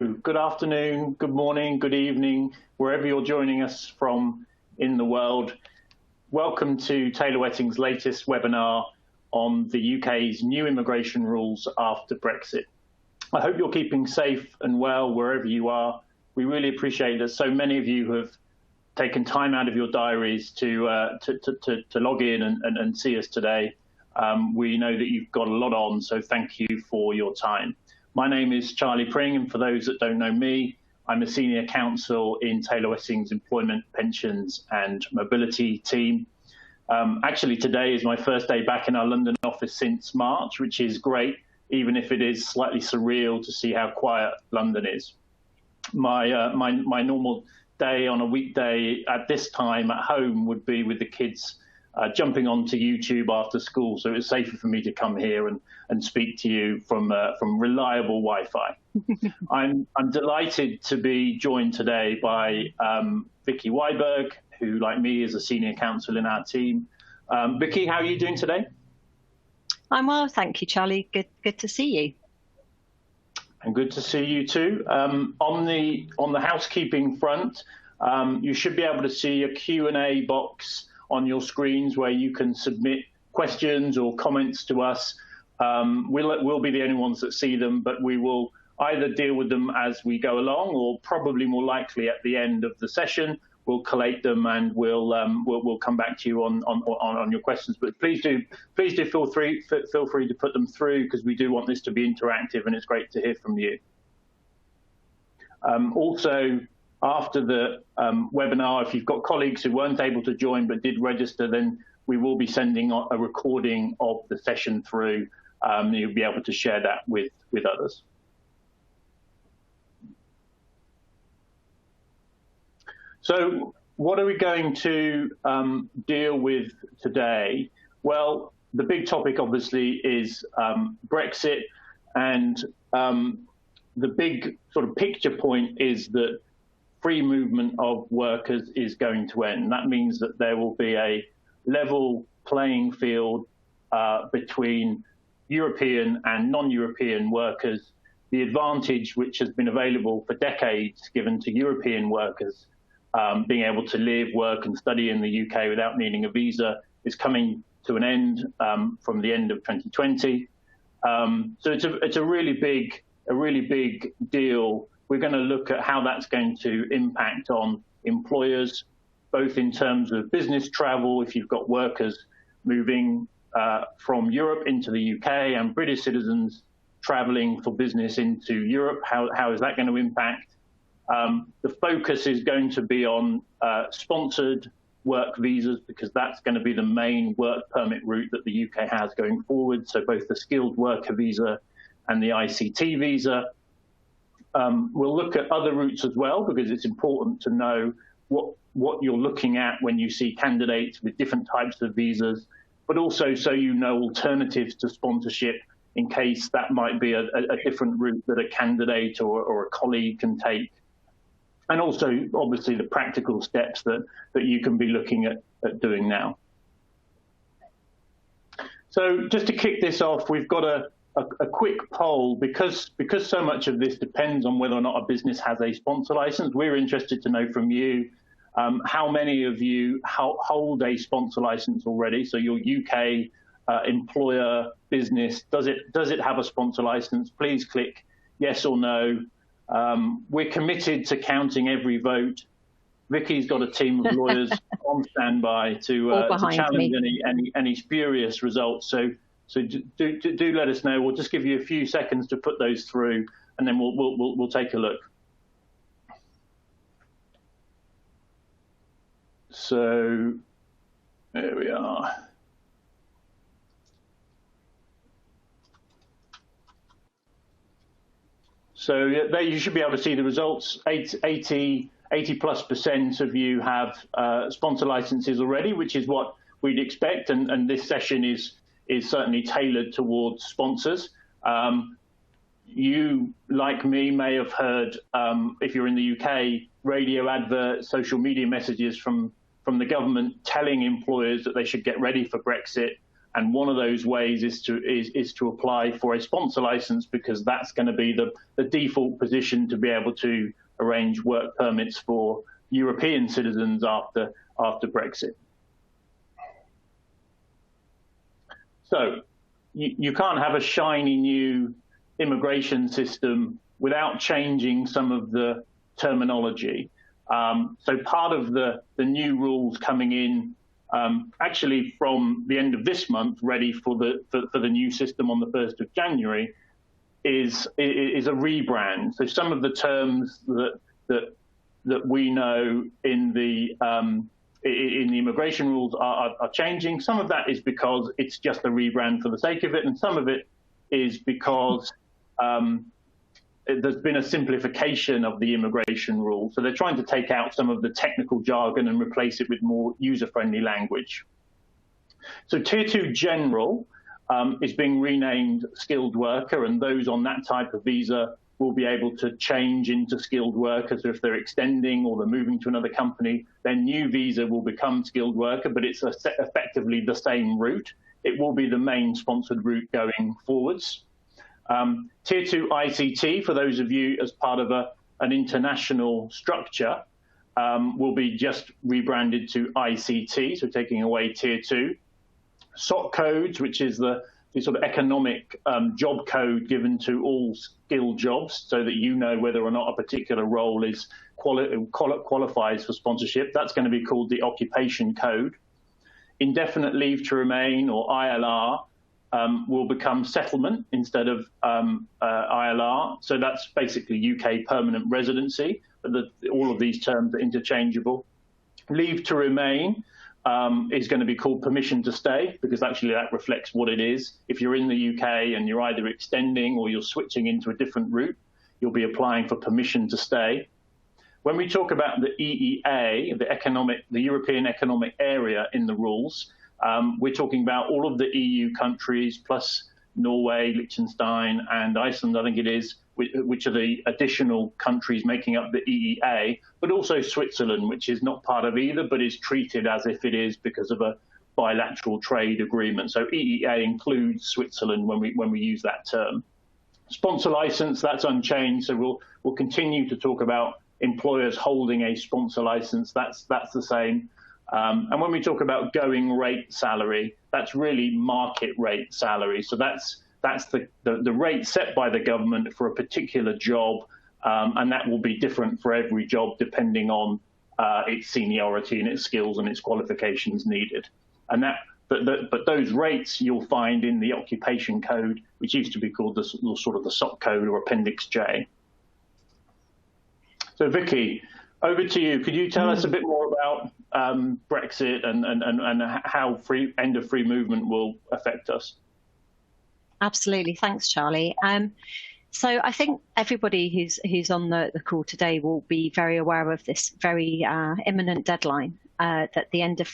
Good afternoon, good morning, good evening, wherever you're joining us from in the world. Welcome to Taylor Wessing's latest webinar on the UK's new immigration rules after Brexit. I hope you're keeping safe and well wherever you are. We really appreciate that so many of you have taken time out of your diaries to log in and see us today. We know that you've got a lot on, so thank you for your time. My name is Charlie Pring, and for those that don't know me, I'm a senior counsel in Taylor Wessing's Employment, Pensions and Mobility team. Actually, today is my first day back in our London office since March, which is great, even if it is slightly surreal to see how quiet London is. My normal day on a weekday at this time at home would be with the kids jumping onto YouTube after school, so it's safer for me to come here and speak to you from reliable Wi-Fi. I'm delighted to be joined today by Vicky Weiberg, who, like me, is a senior counsel in our team. Vicky, how are you doing today? I'm well, thank you, Charlie. Good to see you. And good to see you too. On the housekeeping front, you should be able to see a Q&A box on your screens where you can submit questions or comments to us. We'll be the only ones that see them, but we will either deal with them as we go along, or probably more likely at the end of the session. We'll collate them and we'll come back to you on your questions. But please do feel free to put them through, because we do want this to be interactive, and it's great to hear from you. Also, after the webinar, if you've got colleagues who weren't able to join but did register, then we will be sending a recording of the session through. You'll be able to share that with others. So what are we going to deal with today? Well, the big topic obviously is Brexit, and the big sort of picture point is that free movement of workers is going to end. That means that there will be a level playing field between European and non-European workers. The advantage which has been available for decades given to European workers, being able to live, work and study in the UK without needing a visa, is coming to an end from the end of 2020. So it's a really big deal. We're going to look at how that's going to impact on employers, both in terms of business travel, if you've got workers moving from Europe into the UK, and British citizens traveling for business into Europe. How is that going to impact? The focus is going to be on sponsored work visas, because that's going to be the main work permit route that the UK has going forward. So both the skilled worker visa and the ICT visa. We'll look at other routes as well, because it's important to know what you're looking at when you see candidates with different types of visas, but also so you know alternatives to sponsorship in case that might be a different route that a candidate or a colleague can take. And also, obviously, the practical steps that you can be looking at doing now. So just to kick this off, we've got a quick poll, because so much of this depends on whether or not a business has a sponsor license. We're interested to know from you how many of you hold a sponsor license already. So your UK employer business, does it have a sponsor license? Please click yes or no. We're committed to counting every vote. Vicky's got a team of lawyers on standby to challenge any spurious results. So do let us know. We'll just give you a few seconds to put those through, and then we'll take a look. So there we are. So there you should be able to see the results. 80+% of you have sponsor licenses already, which is what we'd expect, and this session is certainly tailored towards sponsors. You, like me, may have heard, if you're in the UK, radio adverts, social media messages from the government telling employers that they should get ready for Brexit. And one of those ways is to apply for a sponsor license, because that's going to be the default position to be able to arrange work permits for European citizens after Brexit. So you can't have a shiny new immigration system without changing some of the terminology. So part of the new rules coming in, actually from the end of this month, ready for the new system on the 1st of January, is a rebrand. So some of the terms that we know in the immigration rules are changing. Some of that is because it's just a rebrand for the sake of it, and some of it is because there's been a simplification of the immigration rules. So they're trying to take out some of the technical jargon and replace it with more user-friendly language. So Tier 2 General is being renamed Skilled Worker, and those on that type of visa will be able to change into skilled workers. So if they're extending or they're moving to another company, their new visa will become skilled worker, but it's effectively the same route. It will be the main sponsored route going forwards. Tier 2 ICT, for those of you as part of an international structure, will be just rebranded to ICT, so taking away Tier 2. SOC codes, which is the sort of economic job code given to all skilled jobs, so that you know whether or not a particular role is qualifies for sponsorship. That's going to be called the occupation code. Indefinite leave to remain, or ILR, will become settlement instead of ILR. So that's basically UK permanent residency. All of these terms are interchangeable. Leave to remain is going to be called permission to stay, because actually that reflects what it is. If you're in the UK and you're either extending or you're switching into a different route, you'll be applying for permission to stay. When we talk about the EEA, the European Economic Area in the rules, we're talking about all of the EU countries plus Norway, Liechtenstein, and Iceland, I think it is, which are the additional countries making up the EEA, but also Switzerland, which is not part of either, but is treated as if it is because of a bilateral trade agreement. So EEA includes Switzerland when we use that term. Sponsor license, that's unchanged. So we'll continue to talk about employers holding a sponsor license. That's the same. And when we talk about going rate salary, that's really market rate salary. So that's the rate set by the government for a particular job, and that will be different for every job depending on its seniority and its skills and its qualifications needed. And but those rates you'll find in the occupation code, which used to be called the sort of the SOC code or Appendix J. So Vicky, over to you. Could you tell us a bit more about Brexit and how end of free movement will affect us? Absolutely. Thanks, Charlie. So I think everybody who's on the call today will be very aware of this very imminent deadline that the end of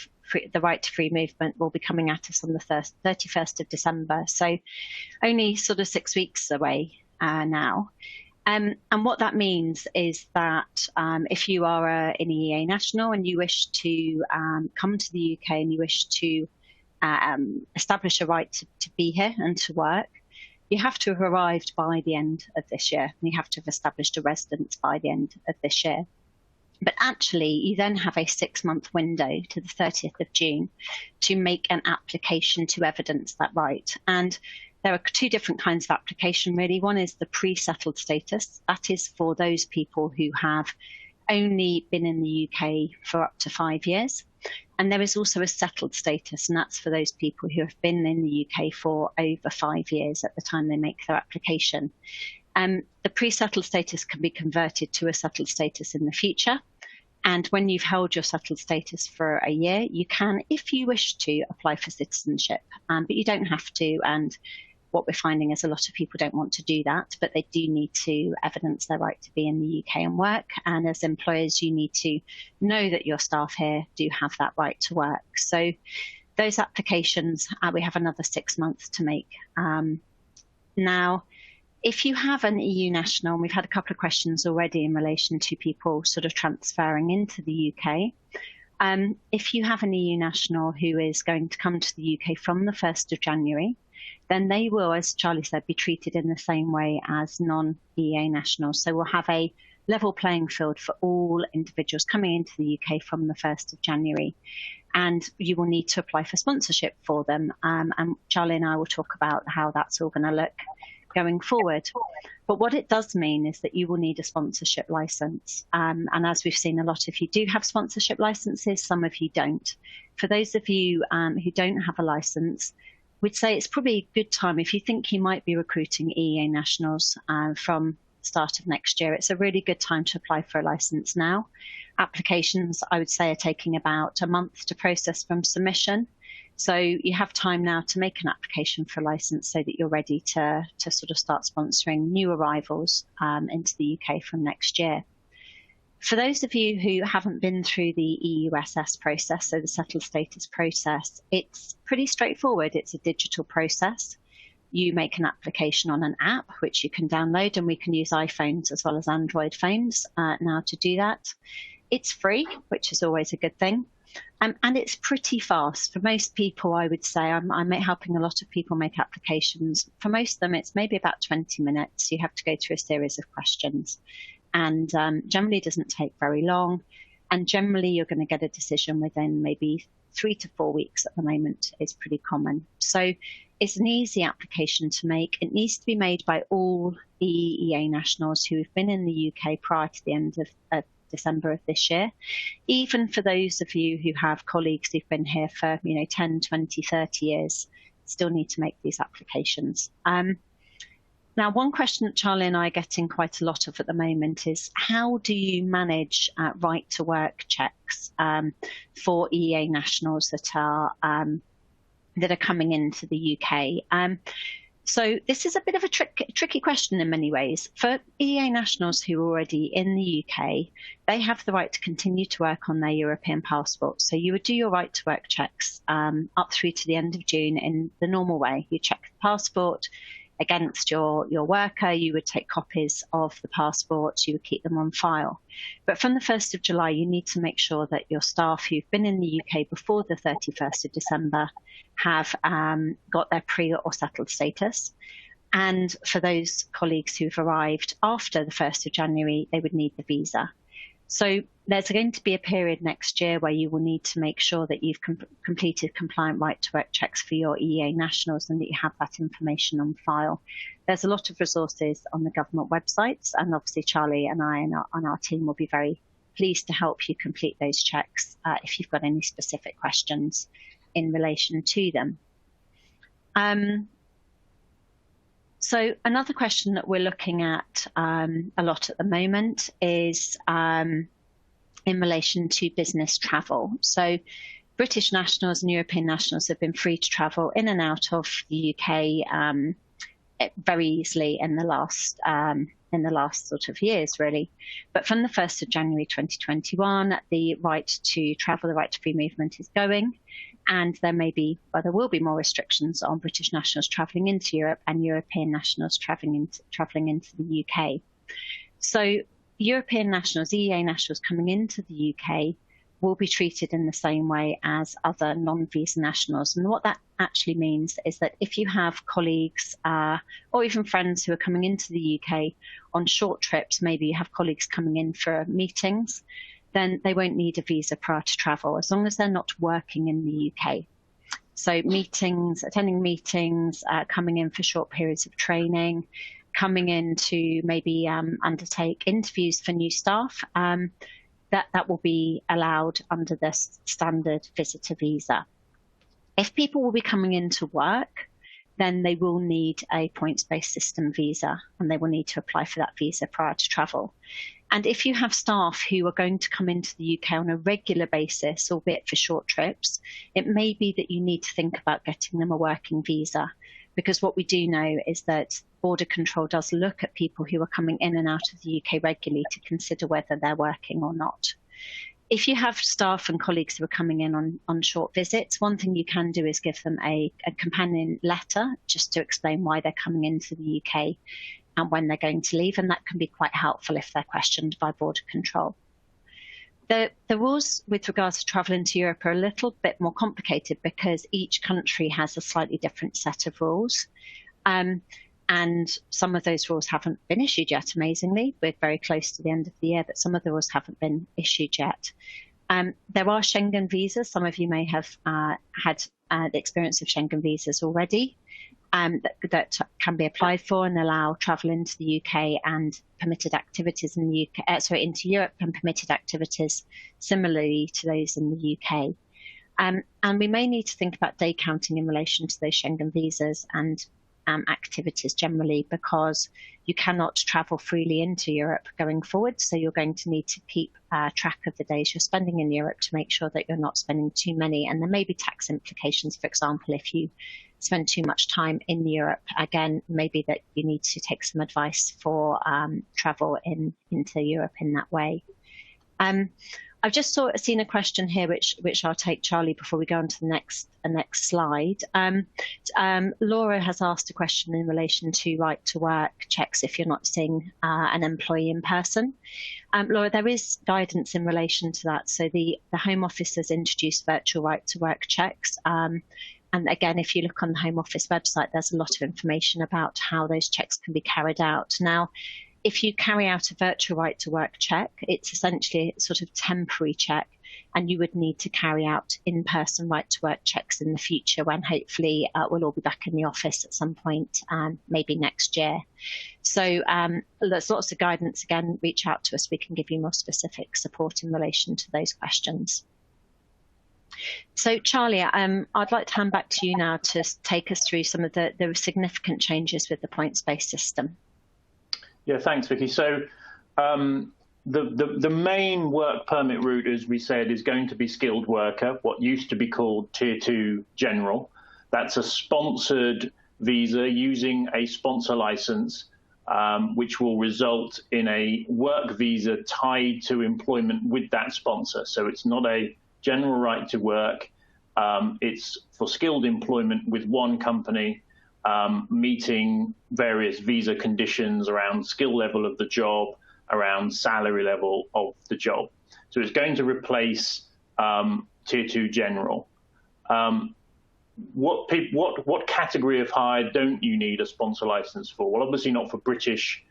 the right to free movement will be coming at us on the 31st of December. So only sort of 6 weeks away now. And what that means is that if you are an EEA national and you wish to come to the UK and you wish to establish a right to be here and to work, you have to have arrived by the end of this year, and you have to have established a residence by the end of this year. But actually, you then have a 6-month window to the 30th of June to make an application to evidence that right. And there are two different kinds of application, really. One is the pre-settled status. That is for those people who have only been in the UK for up to 5 years. And there is also a settled status, and that's for those people who have been in the UK for over 5 years at the time they make their application. The pre-settled status can be converted to a settled status in the future. And when you've held your settled status for a year, you can, if you wish to, apply for citizenship, but you don't have to. And what we're finding is a lot of people don't want to do that, but they do need to evidence their right to be in the UK and work. And as employers, you need to know that your staff here do have that right to work. So those applications, we have another 6 months to make. Now, if you have an EU national, and we've had a couple of questions already in relation to people sort of transferring into the UK, If you have an EU national who is going to come to the UK from the 1st of January, then they will, as Charlie said, be treated in the same way as non-EEA nationals. So we'll have a level playing field for all individuals coming into the UK from the 1st of January. And you will need to apply for sponsorship for them. And Charlie and I will talk about how that's all going to look going forward. But what it does mean is that you will need a sponsorship license. And as we've seen, a lot of you do have sponsorship licenses, some of you don't. For those of you who don't have a license, we'd say it's probably a good time if you think you might be recruiting EEA nationals from the start of next year. It's a really good time to apply for a license now. Applications, I would say, are taking about a month to process from submission. So you have time now to make an application for a license so that you're ready to sort of start sponsoring new arrivals into the UK from next year. For those of you who haven't been through the EUSS process, so the settled status process, it's pretty straightforward. It's a digital process. You make an application on an app, which you can download, and we can use iPhones as well as Android phones now to do that. It's free, which is always a good thing. And it's pretty fast. For most people, I would say, I'm helping a lot of people make applications. For most of them, it's maybe about 20 minutes. You have to go through a series of questions. And generally doesn't take very long. And generally, you're going to get a decision within maybe 3 to 4 weeks at the moment. Is pretty common. So it's an easy application to make. It needs to be made by all EEA nationals who have been in the UK prior to the end of December of this year. Even for those of you who have colleagues who've been here for 10, 20, 30 years, still need to make these applications. Now, one question that Charlie and I are getting quite a lot of at the moment is how do you manage right to work checks for EEA nationals that are coming into the UK? So this is a bit of a tricky question in many ways. For EEA nationals who are already in the UK, they have the right to continue to work on their European passport. So you would do your right to work checks up through to the end of June in the normal way. You check the passport against your worker, you would take copies of the passports, you would keep them on file. But from the 1st of July, you need to make sure that your staff who've been in the UK before the 31st of December have got their pre or settled status. And for those colleagues who've arrived after the 1st of January, they would need the visa. So there's going to be a period next year where you will need to make sure that you've completed compliant right to work checks for your EEA nationals and that you have that information on file. There's a lot of resources on the government websites, and obviously Charlie and I and our team will be very pleased to help you complete those checks if you've got any specific questions in relation to them. So another question that we're looking at a lot at the moment is in relation to business travel. So British nationals and European nationals have been free to travel in and out of the UK very easily in the last sort of years, really. But from the 1st of January 2021, the right to travel, the right to free movement is going. And there will be more restrictions on British nationals travelling into Europe and European nationals travelling into the UK. So European nationals, EEA nationals coming into the UK will be treated in the same way as other non-visa nationals. And what that actually means is that if you have colleagues or even friends who are coming into the UK on short trips, maybe you have colleagues coming in for meetings, then they won't need a visa prior to travel, as long as they're not working in the UK. So attending meetings, coming in for short periods of training, coming in to maybe undertake interviews for new staff, that will be allowed under the standard visitor visa. If people will be coming in to work, then they will need a points-based system visa, and they will need to apply for that visa prior to travel. And if you have staff who are going to come into the UK on a regular basis, albeit for short trips, it may be that you need to think about getting them a working visa, because what we do know is that border control does look at people who are coming in and out of the UK regularly to consider whether they're working or not. If you have staff and colleagues who are coming in on short visits, one thing you can do is give them a companion letter just to explain why they're coming into the UK and when they're going to leave, and that can be quite helpful if they're questioned by border control. The rules with regards to travel into Europe are a little bit more complicated because each country has a slightly different set of rules. And some of those rules haven't been issued yet, amazingly. We're very close to the end of the year, but some of the rules haven't been issued yet. There are Schengen visas. Some of you may have had the experience of Schengen visas already that can be applied for and allow travel into the UK and permitted activities in the UK, into Europe and permitted activities similarly to those in the UK. And we may need to think about day counting in relation to those Schengen visas and activities generally, because you cannot travel freely into Europe going forward. So you're going to need to keep track of the days you're spending in Europe to make sure that you're not spending too many. And there may be tax implications, for example, if you spend too much time in Europe. Again, maybe that you need to take some advice for travel into Europe in that way. I've just seen a question here, which I'll take, Charlie, before we go on to the next slide. Laura has asked a question in relation to right to work checks if you're not seeing an employee in person. Laura, there is guidance in relation to that. So the Home Office has introduced virtual right to work checks. And again, if you look on the Home Office website, there's a lot of information about how those checks can be carried out. Now, if you carry out a virtual right to work check, it's essentially a sort of temporary check, and you would need to carry out in-person right to work checks in the future when hopefully we'll all be back in the office at some point, maybe next year. So there's lots of guidance. Again, reach out to us. We can give you more specific support in relation to those questions. So Charlie, I'd like to hand back to you now to take us through some of the significant changes with the points-based system. Yeah, thanks, Vicky. So the main work permit route, as we said, is going to be skilled worker, what used to be called Tier 2 General. That's a sponsored visa using a sponsor license, which will result in a work visa tied to employment with that sponsor. So it's not a general right to work. It's for skilled employment with one company, meeting various visa conditions around skill level of the job, around salary level of the job. So it's going to replace Tier 2 General. What category of hire don't you need a sponsor license for? Well, obviously not for British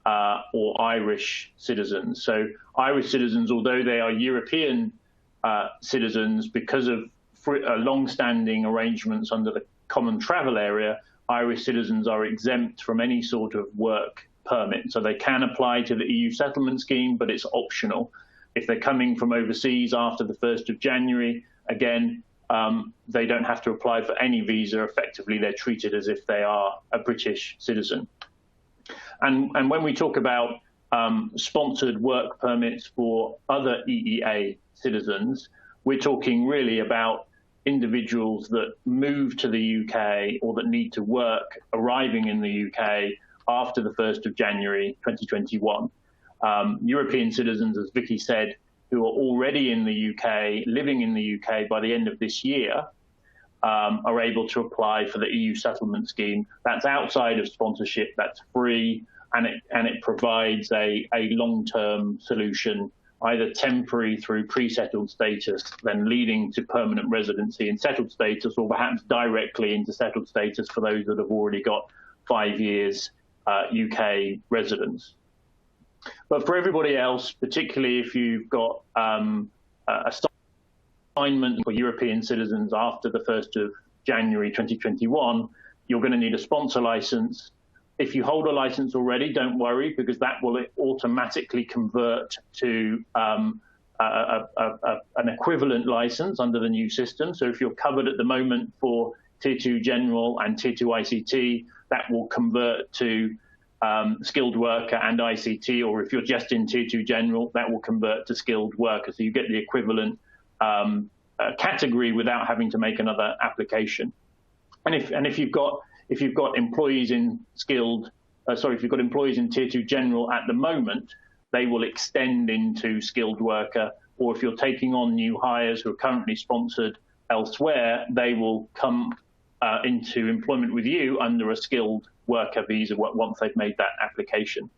or Irish citizens. So Irish citizens, although they are European citizens, because of long-standing arrangements under the Common Travel Area, Irish citizens are exempt from any sort of work permit. So they can apply to the EU settlement scheme, but it's optional. If they're coming from overseas after the 1st of January, again, they don't have to apply for any visa. Effectively, they're treated as if they are a British citizen. And when we talk about sponsored work permits for other EEA citizens, we're talking really about individuals that move to the UK or that need to work arriving in the UK after the 1st of January 2021. European citizens, as Vicky said, who are already in the UK, living in the UK by the end of this year, are able to apply for the EU settlement scheme. That's outside of sponsorship, that's free, and it provides a long-term solution, either temporary through pre-settled status, then leading to permanent residency in settled status, or perhaps directly into settled status for those that have already got 5 years UK residence. But for everybody else, particularly if you've got assignment for European citizens after the 1st of January 2021, you're going to need a sponsor license. If you hold a license already, don't worry, because that will automatically convert to an equivalent license under the new system. So if you're covered at the moment for Tier 2 General and Tier 2 ICT, that will convert to skilled worker and ICT, or if you're just in Tier 2 General, that will convert to skilled worker. So you get the equivalent category without having to make another application. And if you've got employees in if you've got employees in Tier 2 General at the moment, they will extend into skilled worker, or if you're taking on new hires who are currently sponsored elsewhere, they will come into employment with you under a skilled worker visa once they've made that application.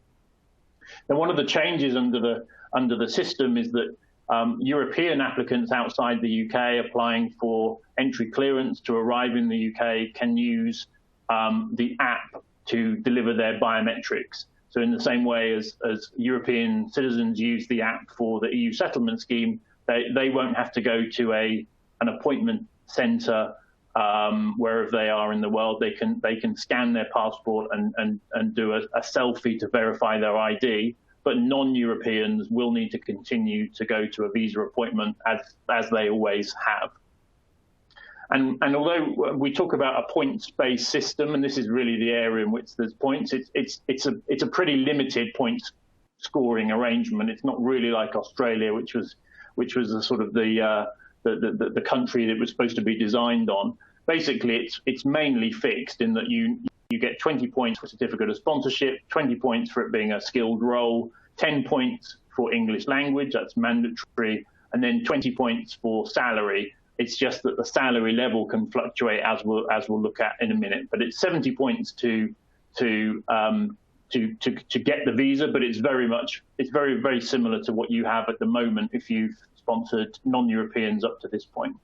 Now, one of the changes under the system is that European applicants outside the UK applying for entry clearance to arrive in the UK can use the app to deliver their biometrics. So in the same way as European citizens use the app for the EU settlement scheme, they won't have to go to an appointment centre wherever they are in the world. They can scan their passport and do a selfie to verify their ID. But non-Europeans will need to continue to go to a visa appointment as they always have. And although we talk about a points-based system, and this is really the area in which there's points, it's a pretty limited points scoring arrangement. It's not really like Australia, which was the sort of the country that was supposed to be designed on. Basically, it's mainly fixed in that you get 20 points for certificate of sponsorship, 20 points for it being a skilled role, 10 points for English language, that's mandatory, and then 20 points for salary. It's just that the salary level can fluctuate as we'll look at in a minute. But it's 70 points to get the visa, but it's very, very similar to what you have at the moment if you've sponsored non-Europeans up to this point.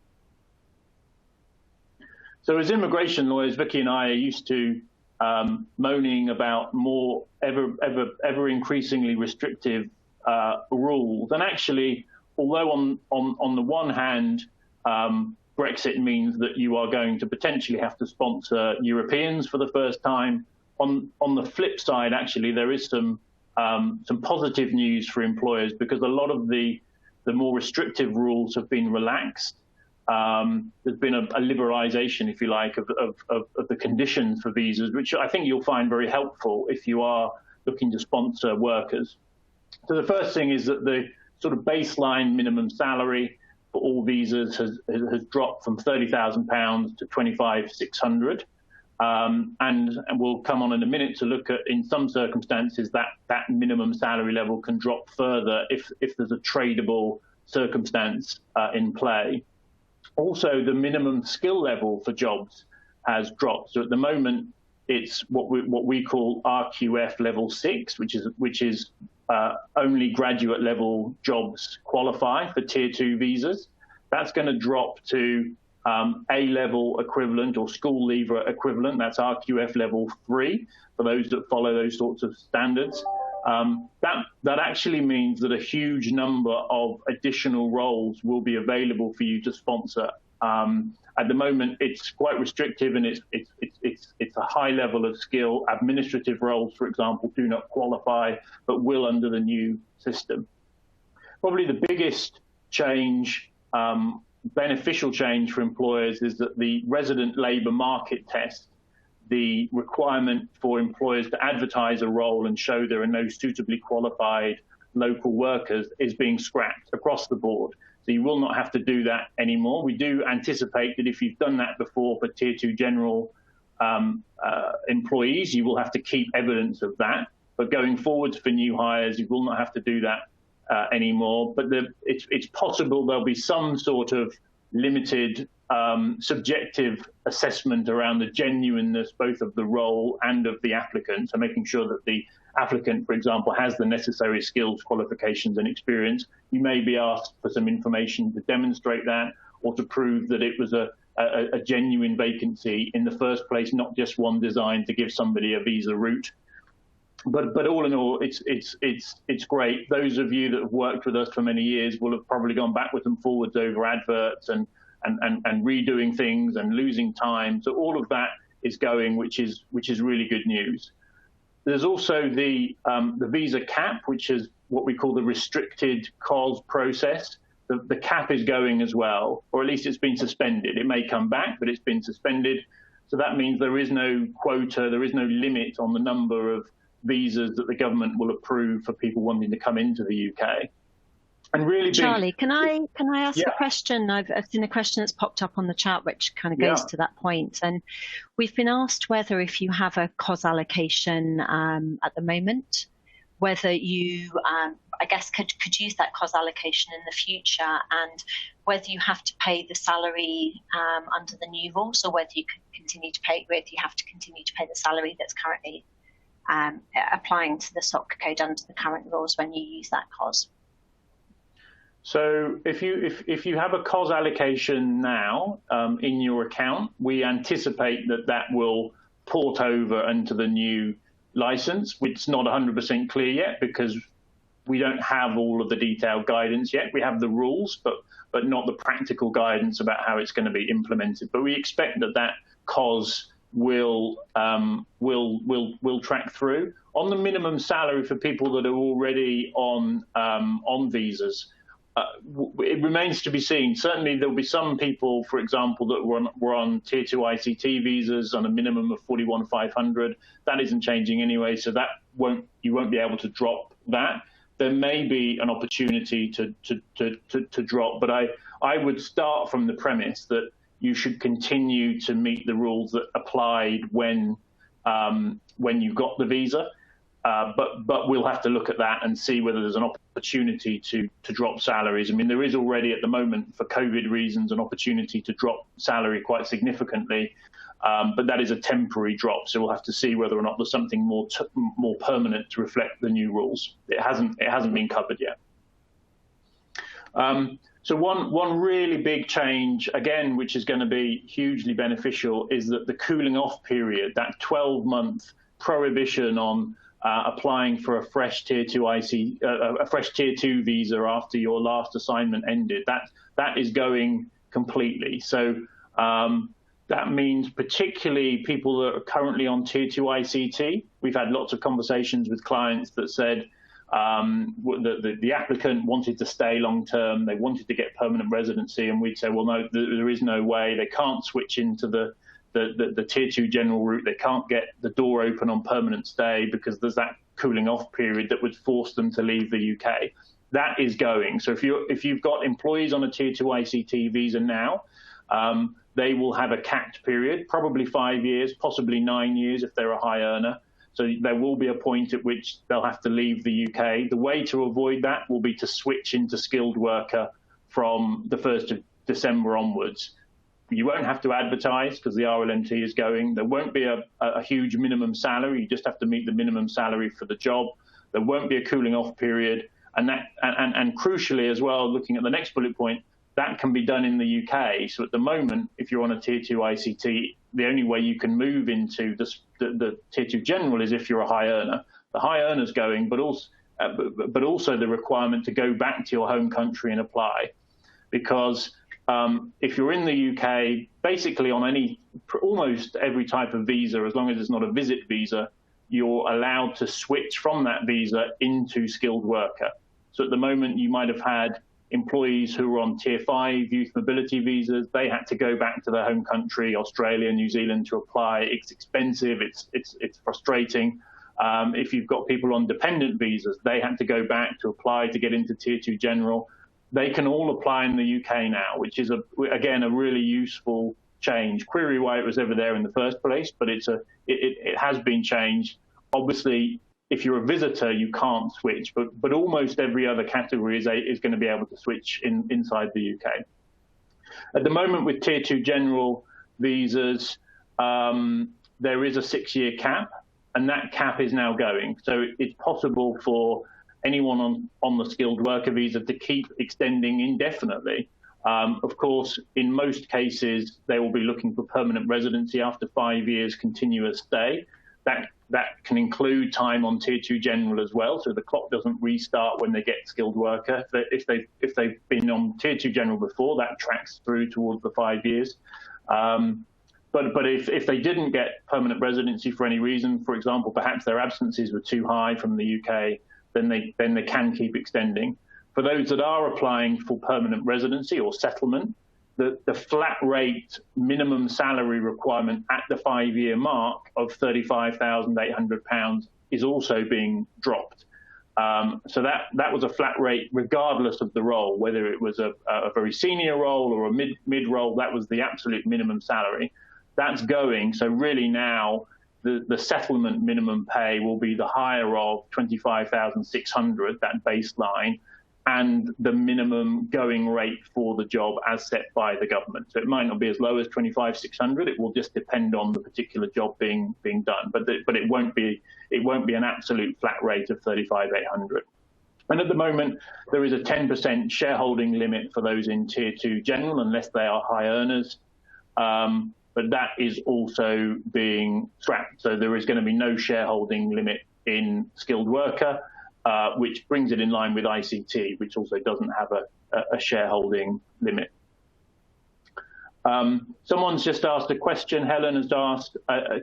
So as immigration lawyers, Vicky and I are used to moaning about more ever increasingly restrictive rules. And actually, although on the one hand, Brexit means that you are going to potentially have to sponsor Europeans for the first time, on the flip side, actually, there is some positive news for employers because a lot of the more restrictive rules have been relaxed. There's been a liberalisation, if you like, of the conditions for visas, which I think you'll find very helpful if you are looking to sponsor workers. So the first thing is that the sort of baseline minimum salary for all visas has dropped from £30,000 to £25,600. And we'll come on in a minute to look at, in some circumstances, that minimum salary level can drop further if there's a tradable circumstance in play. Also, the minimum skill level for jobs has dropped. So at the moment, it's what we call RQF level 6, which is only graduate level jobs qualify for tier 2 visas. That's going to drop to A-level equivalent or school leaver equivalent. That's RQF level 3 for those that follow those sorts of standards. That actually means that a huge number of additional roles will be available for you to sponsor. At the moment, it's quite restrictive, and it's a high level of skill. Administrative roles, for example, do not qualify, but will under the new system. Probably the biggest change, beneficial change for employers, is that the resident labour market test, the requirement for employers to advertise a role and show there are no suitably qualified local workers, is being scrapped across the board. So you will not have to do that anymore. We do anticipate that if you've done that before for tier 2 general employees, you will have to keep evidence of that. But going forwards for new hires, you will not have to do that anymore. But it's possible there'll be some sort of limited subjective assessment around the genuineness both of the role and of the applicant. So making sure that the applicant, for example, has the necessary skills, qualifications and experience. You may be asked for some information to demonstrate that, or to prove that it was a genuine vacancy in the first place, not just one designed to give somebody a visa route. But all in all, it's great. Those of you that have worked with us for many years will have probably gone backwards and forwards over adverts and redoing things and losing time. So all of that is going, which is really good news. There's also the visa cap, which is what we call the restricted cause process. The cap is going as well, or at least it's been suspended. It may come back, but it's been suspended. So that means there is no quota, there is no limit on the number of visas that the government will approve for people wanting to come into the UK. And really, Charlie, can I ask a question? I've seen a question that's popped up on the chat, which kind of goes to that point. And we've been asked whether, if you have a COS allocation at the moment, whether you, I guess, could use that COS allocation in the future, and whether you have to pay the salary under the new rules, or whether you can continue to pay, whether you have to continue to pay the salary that's currently applying to the SOC code under the current rules when you use that COS. So if you have a COS allocation now in your account, we anticipate that that will port over into the new license. It's not 100% clear yet because we don't have all of the detailed guidance yet. We have the rules, but not the practical guidance about how it's going to be implemented. But we expect that that COS will track through. On the minimum salary for people that are already on visas, it remains to be seen. Certainly, there'll be some people, for example, that were on Tier 2 ICT visas on a minimum of 41,500. That isn't changing anyway, so that you won't be able to drop that. There may be an opportunity to drop, but I would start from the premise that you should continue to meet the rules that applied when you got the visa. But we'll have to look at that and see whether there's an opportunity to drop salaries. I mean, there is already at the moment, for COVID reasons, an opportunity to drop salary quite significantly, but that is a temporary drop. So we'll have to see whether or not there's something more permanent to reflect the new rules. It hasn't been covered yet. So one really big change, again, which is going to be hugely beneficial, is that the cooling off period, that 12-month prohibition on applying for a fresh Tier 2 visa after your last assignment ended, that is going completely. So that means particularly people that are currently on Tier 2 ICT. We've had lots of conversations with clients that said the applicant wanted to stay long term, they wanted to get permanent residency, and we'd say, well, no, there is no way. They can't switch into the Tier 2 general route. They can't get the door open on permanent stay because there's that cooling off period that would force them to leave the UK. That is going. So if you've got employees on a Tier 2 ICT visa now, they will have a capped period, probably 5 years, possibly 9 years if they're a high earner. So there will be a point at which they'll have to leave the UK. The way to avoid that will be to switch into skilled worker from the 1st of December onwards. You won't have to advertise because the RLNT is going. There won't be a huge minimum salary. You just have to meet the minimum salary for the job. There won't be a cooling off period. And crucially as well, looking at the next bullet point, that can be done in the UK. So at the moment, if you're on a Tier 2 ICT, the only way you can move into the Tier 2 general is if you're a high earner. The high earner's going, but also the requirement to go back to your home country and apply. Because if you're in the UK, basically on almost every type of visa, as long as it's not a visit visa, you're allowed to switch from that visa into skilled worker. So at the moment, you might have had employees who were on Tier 5 youth mobility visas. They had to go back to their home country, Australia, New Zealand, to apply. It's expensive. It's frustrating. If you've got people on dependent visas, they had to go back to apply to get into Tier 2 general. They can all apply in the UK now, which is, again, a really useful change. Query why it was ever there in the first place, but it has been changed. Obviously, if you're a visitor, you can't switch, but almost every other category is going to be able to switch inside the UK. At the moment, with Tier 2 general visas, there is a 6-year cap, and that cap is now going. So it's possible for anyone on the skilled worker visa to keep extending indefinitely. Of course, in most cases, they will be looking for permanent residency after 5 years continuous stay. That can include time on Tier 2 general as well, so the clock doesn't restart when they get skilled worker. If they've been on Tier 2 general before, that tracks through towards the 5 years. But if they didn't get permanent residency for any reason, for example, perhaps their absences were too high from the UK, then they can keep extending. For those that are applying for permanent residency or settlement, the flat rate minimum salary requirement at the 5-year mark of £35,800 is also being dropped. So that was a flat rate regardless of the role, whether it was a very senior role or a mid role. That was the absolute minimum salary. That's going. So really now the settlement minimum pay will be the higher of 25,600, that baseline, and the minimum going rate for the job as set by the government. So it might not be as low as 25,600. It will just depend on the particular job being done. But it won't be an absolute flat rate of 35,800. And at the moment, there is a 10% shareholding limit for those in Tier 2 General, unless they are high earners. But that is also being scrapped. So there is going to be no shareholding limit in skilled worker, which brings it in line with ICT, which also doesn't have a shareholding limit. Someone's just asked a question. Helen has asked,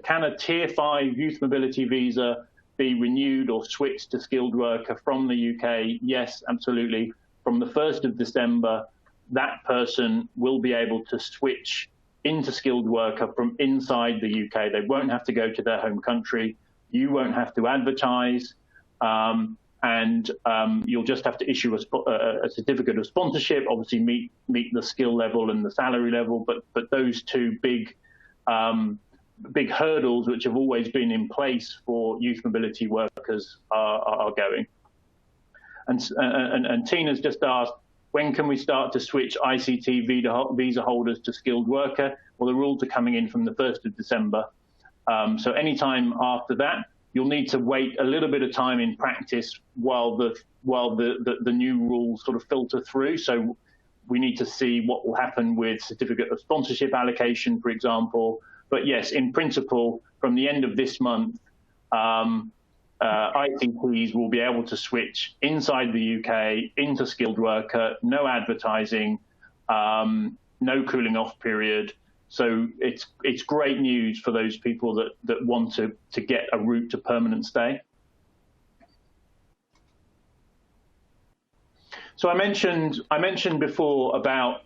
can a Tier 5 youth mobility visa be renewed or switched to skilled worker from the UK? Yes, absolutely. From the 1st of December, that person will be able to switch into skilled worker from inside the UK. They won't have to go to their home country. You won't have to advertise. And you'll just have to issue a certificate of sponsorship, obviously meet the skill level and the salary level, but those two big hurdles which have always been in place for youth mobility workers are going. And Tina's just asked, when can we start to switch ICT visa holders to skilled worker? Well, the rules are coming in from the 1st of December. So anytime after that, you'll need to wait a little bit of time in practice while the new rules sort of filter through. So we need to see what will happen with certificate of sponsorship allocation, for example. But yes, in principle, from the end of this month, ICTs will be able to switch inside the UK into skilled worker, no advertising, no cooling off period. So it's great news for those people that want to get a route to permanent stay. So I mentioned before about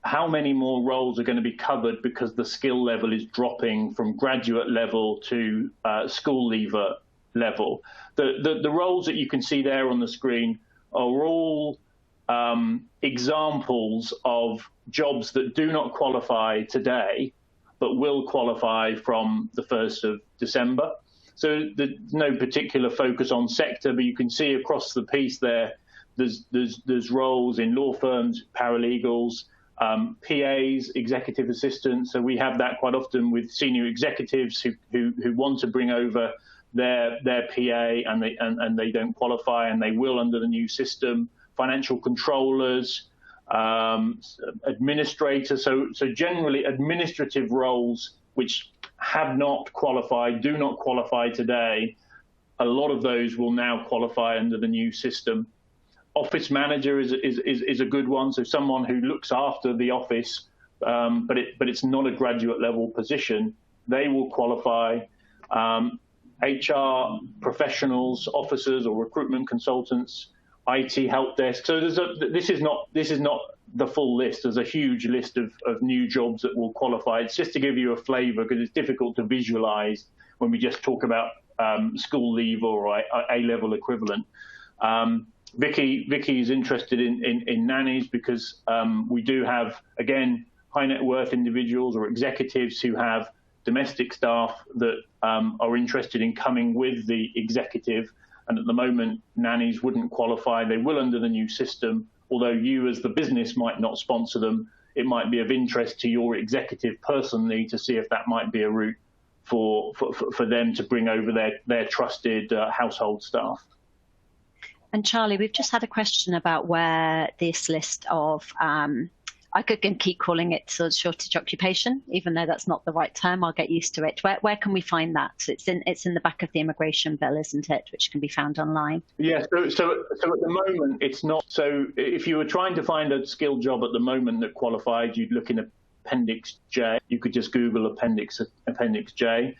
how many more roles are going to be covered because the skill level is dropping from graduate level to school leaver level. The roles that you can see there on the screen are all examples of jobs that do not qualify today, but will qualify from the 1st of December. So there's no particular focus on sector, but you can see across the piece there's roles in law firms, paralegals, PAs, executive assistants. So we have that quite often with senior executives who want to bring over their PA and they don't qualify, and they will under the new system. Financial controllers, administrators. So generally administrative roles which have not qualified, do not qualify today, a lot of those will now qualify under the new system. Office manager is a good one. So someone who looks after the office, but it's not a graduate level position, they will qualify. HR professionals, officers or recruitment consultants, IT help desk. So this is not the full list. There's a huge list of new jobs that will qualify. It's just to give you a flavour, because it's difficult to visualise when we just talk about school leave or A-level equivalent. Vicky is interested in nannies because we do have, again, high net worth individuals or executives who have domestic staff that are interested in coming with the executive. And at the moment, nannies wouldn't qualify. They will under the new system, although you as the business might not sponsor them. It might be of interest to your executive personally to see if that might be a route for them to bring over their trusted household staff. And Charlie, we've just had a question about where this list of, I could keep calling it sort of shortage occupation, even though that's not the right term. I'll get used to it. Where can we find that? So it's in the back of the immigration bill, isn't it? Which can be found online. Yeah. So at the moment, it's not. So if you were trying to find a skilled job at the moment that qualified, you'd look in Appendix J. You could just Google Appendix J.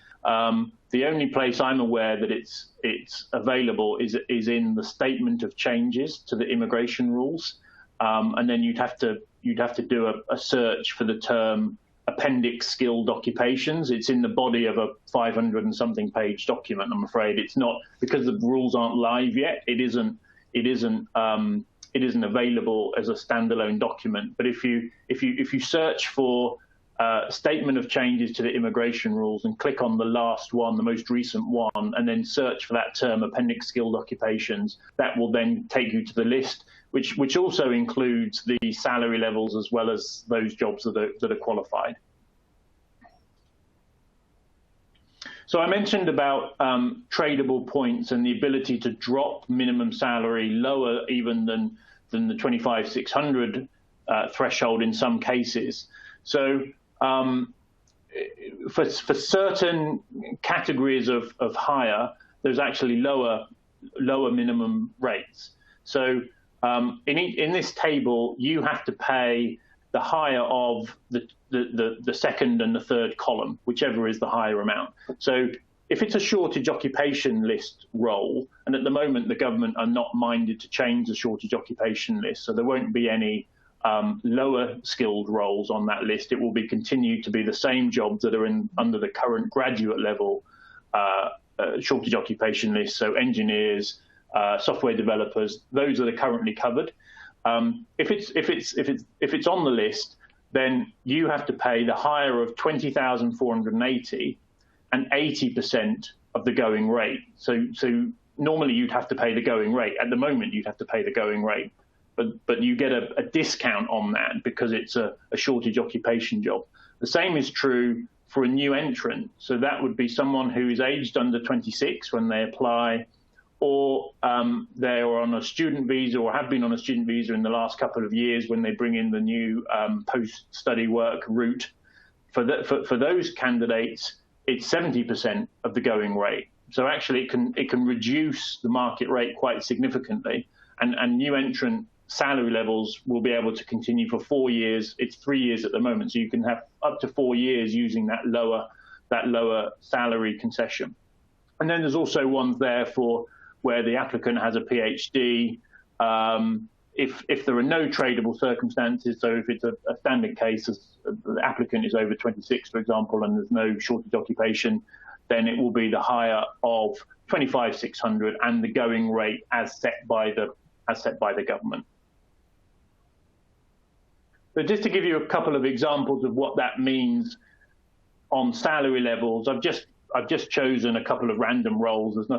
The only place I'm aware that it's available is in the statement of changes to the immigration rules, and then you'd have to do a search for the term appendix skilled occupations. It's in the body of a 500 and something page document. I'm afraid it's not, because the rules aren't live yet. It isn't available as a standalone document. But if you search for statement of changes to the immigration rules and click on the last one, the most recent one, and then search for that term appendix skilled occupations, that will then take you to the list, which also includes the salary levels as well as those jobs that are qualified. So I mentioned about tradable points and the ability to drop minimum salary lower even than the 25,600 threshold in some cases. So for certain categories of hire, there's actually lower minimum rates. So in this table, you have to pay the higher of the second and the third column, whichever is the higher amount. So if it's a shortage occupation list role, and at the moment the government are not minded to change the shortage occupation list, so there won't be any lower skilled roles on that list. It will be continued to be the same jobs that are under the current graduate level shortage occupation list. So engineers, software developers, those that are currently covered. If it's on the list, then you have to pay the higher of 20,480 and 80% of the going rate. So normally you'd have to pay the going rate. At the moment, you'd have to pay the going rate, but you get a discount on that because it's a shortage occupation job. The same is true for a new entrant. So that would be someone who is aged under 26 when they apply, or they are on a student visa or have been on a student visa in the last couple of years when they bring in the new post-study work route. For those candidates, it's 70% of the going rate. So actually it can reduce the market rate quite significantly, and new entrant salary levels will be able to continue for 4 years. It's 3 years at the moment, so you can have up to 4 years using that lower salary concession. And then there's also ones there for where the applicant has a PhD. If there are no tradable circumstances, so if it's a standard case, as the applicant is over 26, for example, and there's no shortage occupation, then it will be the higher of 25,600 and the going rate as set by the government. So just to give you a couple of examples of what that means on salary levels, I've just chosen a couple of random roles. There's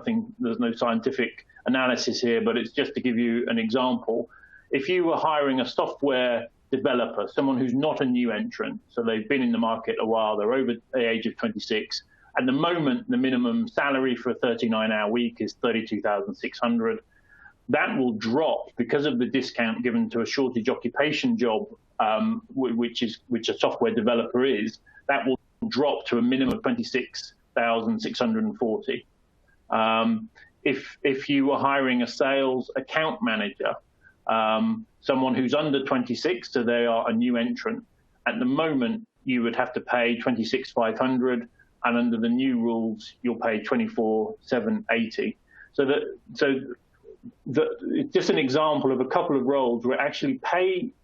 no scientific analysis here, but it's just to give you an example. If you were hiring a software developer, someone who's not a new entrant, so they've been in the market a while, they're over the age of 26. At the moment, the minimum salary for a 39-hour week is 32,600. That will drop because of the discount given to a shortage occupation job, which a software developer is. That will drop to a minimum of 26,640. If you were hiring a sales account manager, someone who's under 26, so they are a new entrant, at the moment you would have to pay 26,500, and under the new rules you'll pay 24,780. It's just an example of a couple of roles where actually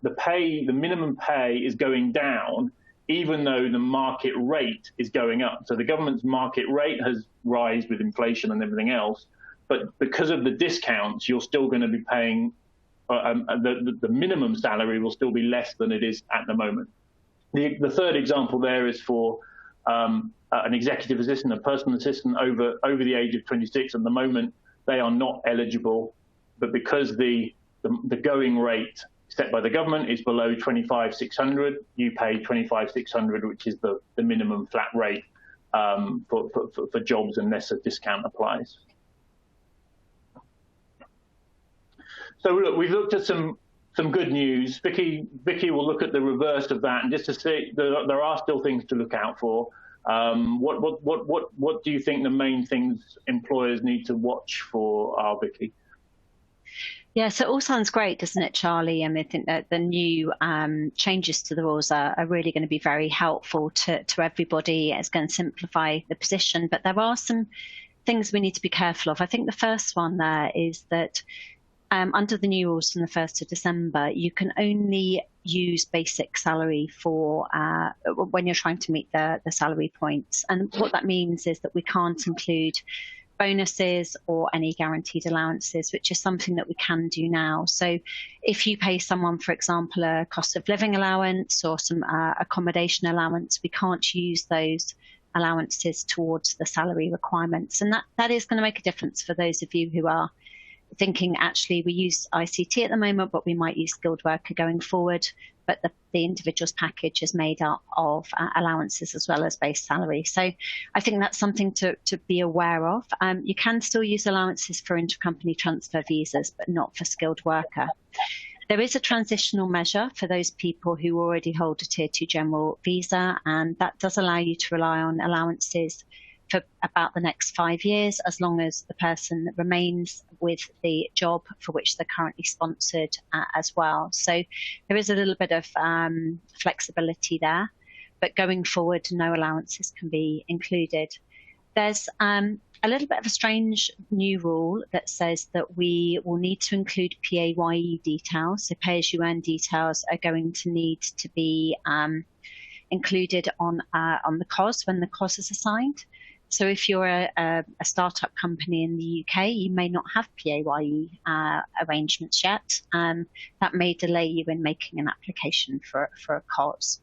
the minimum pay is going down, even though the market rate is going up. So the government's market rate has risen with inflation and everything else, but because of the discounts, you're still going to be paying, the minimum salary will still be less than it is at the moment. The third example there is for an executive assistant, a personal assistant over the age of 26. At the moment, they are not eligible, but because the going rate set by the government is below 25,600, you pay 25,600, which is the minimum flat rate for jobs unless a discount applies. So look, we've looked at some good news. Vicky will look at the reverse of that, and just to say there are still things to look out for. What do you think the main things employers need to watch for are, Vicky? Yeah, so it all sounds great, doesn't it, Charlie? And I think that the new changes to the rules are really going to be very helpful to everybody. It's going to simplify the position, but there are some things we need to be careful of. I think the first one there is that under the new rules from the 1st of December, you can only use basic salary for when you're trying to meet the salary points. And what that means is that we can't include bonuses or any guaranteed allowances, which is something that we can do now. So if you pay someone, for example, a cost of living allowance or some accommodation allowance, we can't use those allowances towards the salary requirements. And that is going to make a difference for those of you who are thinking actually we use ICT at the moment, but we might use skilled worker going forward. But the individual's package is made up of allowances as well as base salary. So I think that's something to be aware of. You can still use allowances for intercompany transfer visas, but not for skilled worker. There is a transitional measure for those people who already hold a Tier 2 general visa, and that does allow you to rely on allowances for about the next 5 years, as long as the person remains with the job for which they're currently sponsored as well. So there is a little bit of flexibility there, but going forward, no allowances can be included. There's a little bit of a strange new rule that says that we will need to include PAYE details. So pay-as-you-earn details are going to need to be included on the COS when the COS is assigned. So if you're a startup company in the UK, you may not have PAYE arrangements yet. That may delay you in making an application for a COS.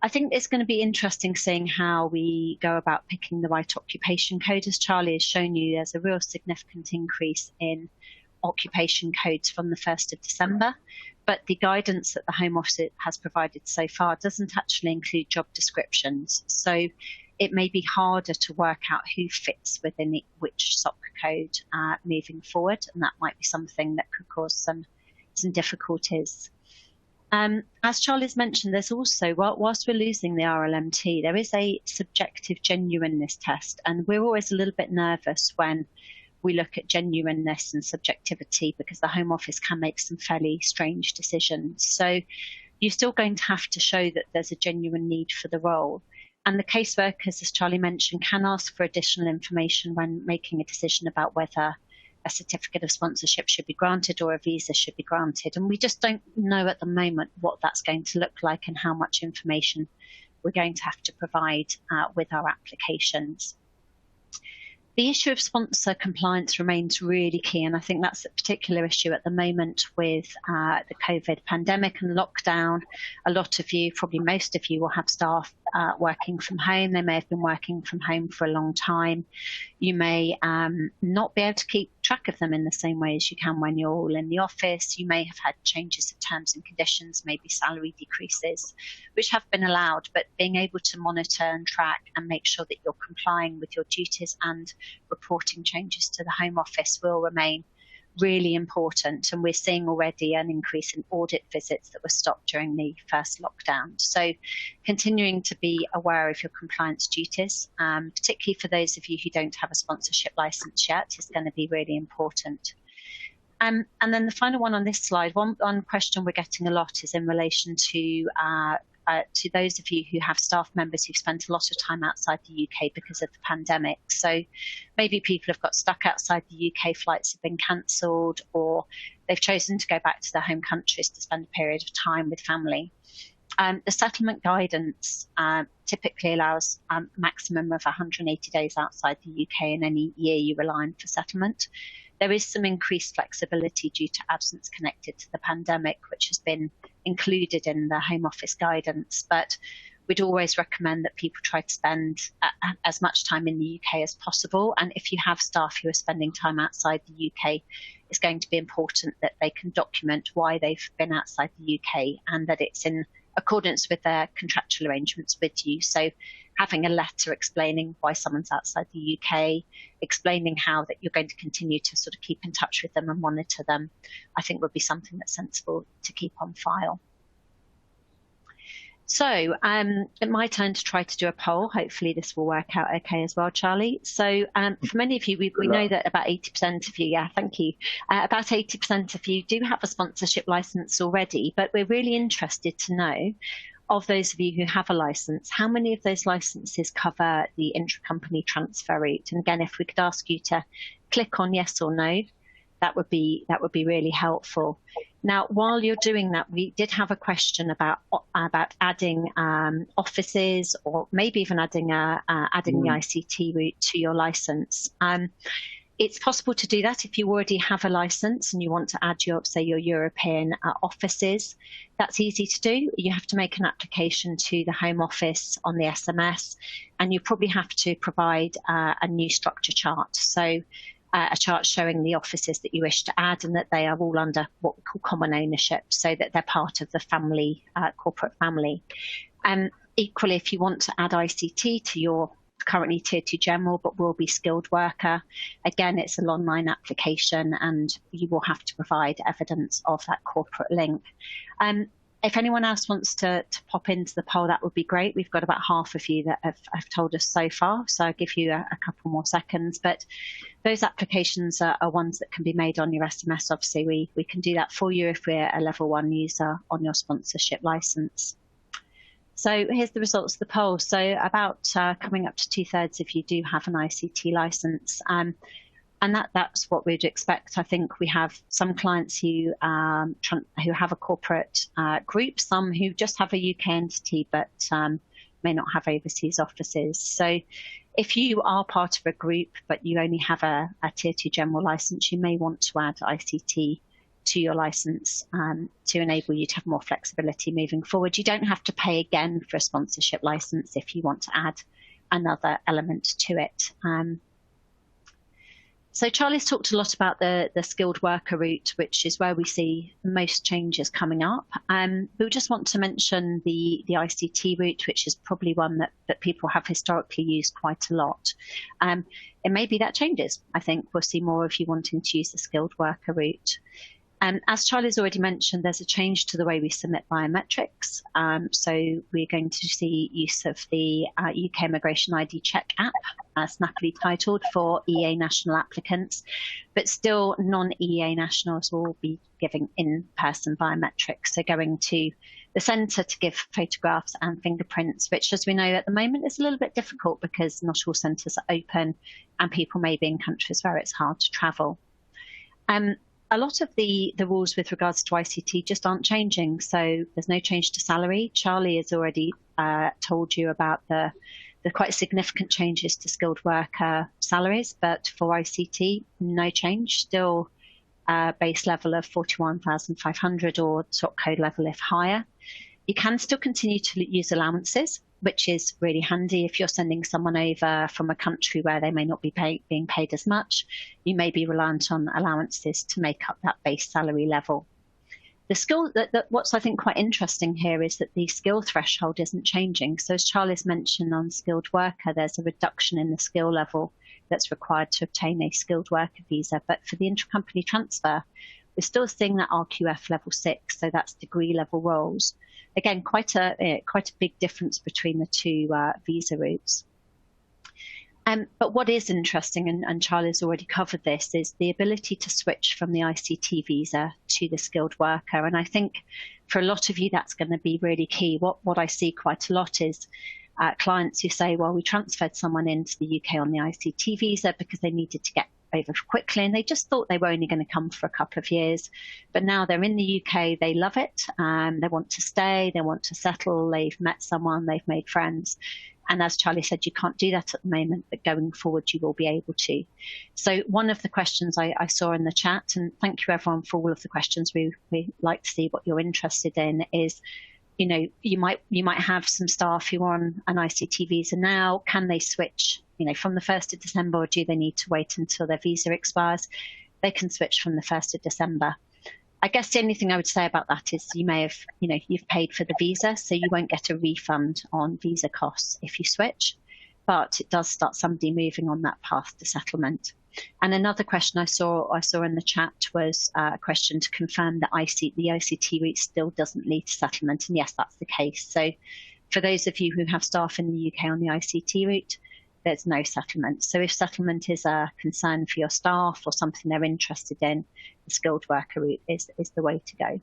I think it's going to be interesting seeing how we go about picking the right occupation code. As Charlie has shown you, there's a real significant increase in occupation codes from the 1st of December. But the guidance that the Home Office has provided so far doesn't actually include job descriptions. So it may be harder to work out who fits within which SOC code moving forward. And that might be something that could cause some difficulties. As Charlie's mentioned, there's also, whilst we're losing the RLMT, there is a subjective genuineness test. And we're always a little bit nervous when we look at genuineness and subjectivity, because the Home Office can make some fairly strange decisions. So you're still going to have to show that there's a genuine need for the role. And the caseworkers, as Charlie mentioned, can ask for additional information when making a decision about whether a certificate of sponsorship should be granted or a visa should be granted. And we just don't know at the moment what that's going to look like and how much information we're going to have to provide with our applications. The issue of sponsor compliance remains really key, and I think that's a particular issue at the moment with the COVID pandemic and lockdown. A lot of you, probably most of you, will have staff working from home. They may have been working from home for a long time. You may not be able to keep track of them in the same way as you can when you're all in the office. You may have had changes of terms and conditions, maybe salary decreases, which have been allowed, but being able to monitor and track and make sure that you're complying with your duties and reporting changes to the Home Office will remain really important. And we're seeing already an increase in audit visits that were stopped during the first lockdown. So continuing to be aware of your compliance duties, particularly for those of you who don't have a sponsorship license yet, is going to be really important. And then the final one on this slide, one question we're getting a lot is in relation to those of you who have staff members who've spent a lot of time outside the UK because of the pandemic. So maybe people have got stuck outside the UK, flights have been cancelled, or they've chosen to go back to their home countries to spend a period of time with family. The settlement guidance typically allows a maximum of 180 days outside the UK in any year you rely on for settlement. There is some increased flexibility due to absence connected to the pandemic, which has been included in the Home Office guidance, but we'd always recommend that people try to spend as much time in the UK as possible. And if you have staff who are spending time outside the UK, it's going to be important that they can document why they've been outside the UK and that it's in accordance with their contractual arrangements with you. So having a letter explaining why someone's outside the UK, explaining how that you're going to continue to sort of keep in touch with them and monitor them, I think would be something that's sensible to keep on file. So it's my turn to try to do a poll. Hopefully this will work out okay as well, Charlie. So for many of you, we know that about 80% of you, yeah, thank you, about 80% of you do have a sponsorship license already, but we're really interested to know, of those of you who have a license, how many of those licenses cover the intracompany transfer route? And again, if we could ask you to click on yes or no, that would be really helpful. Now, while you're doing that, we did have a question about adding offices, or maybe even adding the ICT route to your license. It's possible to do that if you already have a license and you want to add your European offices. That's easy to do. You have to make an application to the Home Office on the SMS, and you probably have to provide a new structure chart. So a chart showing the offices that you wish to add and that they are all under what we call common ownership, so that they're part of the family, corporate family. Equally, if you want to add ICT to your currently Tier 2 General but will be skilled worker, again, it's an online application and you will have to provide evidence of that corporate link. If anyone else wants to pop into the poll, that would be great. We've got about half of you that have told us so far, so I'll give you a couple more seconds. But those applications are ones that can be made on your SMS. Obviously, we can do that for you if we're a level 1 user on your sponsorship license. So here's the results of the poll. So about coming up to 2/3 of you do have an ICT license. And that's what we'd expect. I think we have some clients who have a corporate group, some who just have a UK entity but may not have overseas offices. So if you are part of a group but you only have a Tier 2 General license, you may want to add ICT to your license to enable you to have more flexibility moving forward. You don't have to pay again for a sponsorship license if you want to add another element to it. So Charlie's talked a lot about the skilled worker route, which is where we see most changes coming up. We just want to mention the ICT route, which is probably one that people have historically used quite a lot. It may be that changes. I think we'll see more of you wanting to use the skilled worker route. As Charlie's already mentioned, there's a change to the way we submit biometrics. So we're going to see use of the UK Immigration ID Check app, snappily titled, for EEA national applicants, but still non-EEA nationals will be giving in-person biometrics. So going to the centre to give photographs and fingerprints, which, as we know at the moment, is a little bit difficult because not all centres are open and people may be in countries where it's hard to travel. A lot of the rules with regards to ICT just aren't changing. So there's no change to salary. Charlie has already told you about the quite significant changes to skilled worker salaries, but for ICT, no change. Still base level of 41,500 or top code level if higher. You can still continue to use allowances, which is really handy if you're sending someone over from a country where they may not be being paid as much. You may be reliant on allowances to make up that base salary level. The skill what's I think quite interesting here is that the skill threshold isn't changing. So as Charlie's mentioned on skilled worker, there's a reduction in the skill level that's required to obtain a skilled worker visa. But for the intracompany transfer, we're still seeing that RQF level 6, so that's degree level roles. Again, quite a big difference between the two visa routes. But what is interesting, and Charlie's already covered this, is the ability to switch from the ICT visa to the skilled worker. And I think for a lot of you, that's going to be really key. What I see quite a lot is clients who say, well, we transferred someone into the UK on the ICT visa because they needed to get over quickly, and they just thought they were only going to come for a couple of years. But now they're in the UK, they love it, they want to stay, they want to settle, they've met someone, they've made friends. And as Charlie said, you can't do that at the moment, but going forward, you will be able to. So one of the questions I saw in the chat, and thank you everyone for all of the questions, we like to see what you're interested in, is, you know, you might have some staff who are on an ICT visa now. Can they switch, you know, from the 1st of December, or do they need to wait until their visa expires? They can switch from the 1st of December. I guess the only thing I would say about that is you may have, you know, you've paid for the visa, so you won't get a refund on visa costs if you switch, but it does start somebody moving on that path to settlement. And another question I saw in the chat was a question to confirm that the ICT route still doesn't lead to settlement. And yes, that's the case. So for those of you who have staff in the UK on the ICT route, there's no settlement. So if settlement is a concern for your staff or something they're interested in, the skilled worker route is the way to go.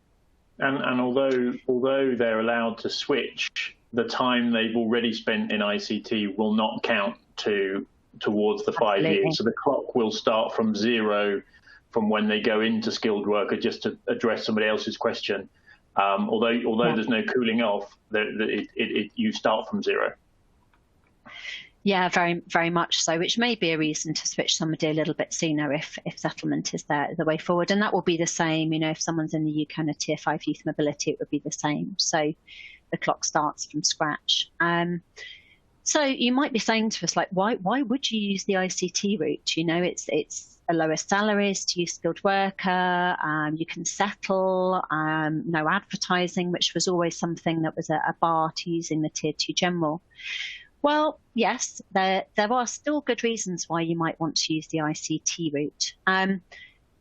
And although they're allowed to switch, the time they've already spent in ICT will not count towards the 5 years. So the clock will start from 0 from when they go into skilled worker, just to address somebody else's question. Although there's no cooling off, you start from 0. Yeah, very, very much so, which may be a reason to switch somebody a little bit sooner if settlement is the way forward. And that will be the same, you know, if someone's in the UK on a Tier 5 youth mobility, it would be the same. So the clock starts from scratch. So you might be saying to us, like, why would you use the ICT route? You know, it's lower salaries to use skilled worker. You can settle, no advertising, which was always something that was a bar to using the Tier 2 General. Well, yes, there are still good reasons why you might want to use the ICT route.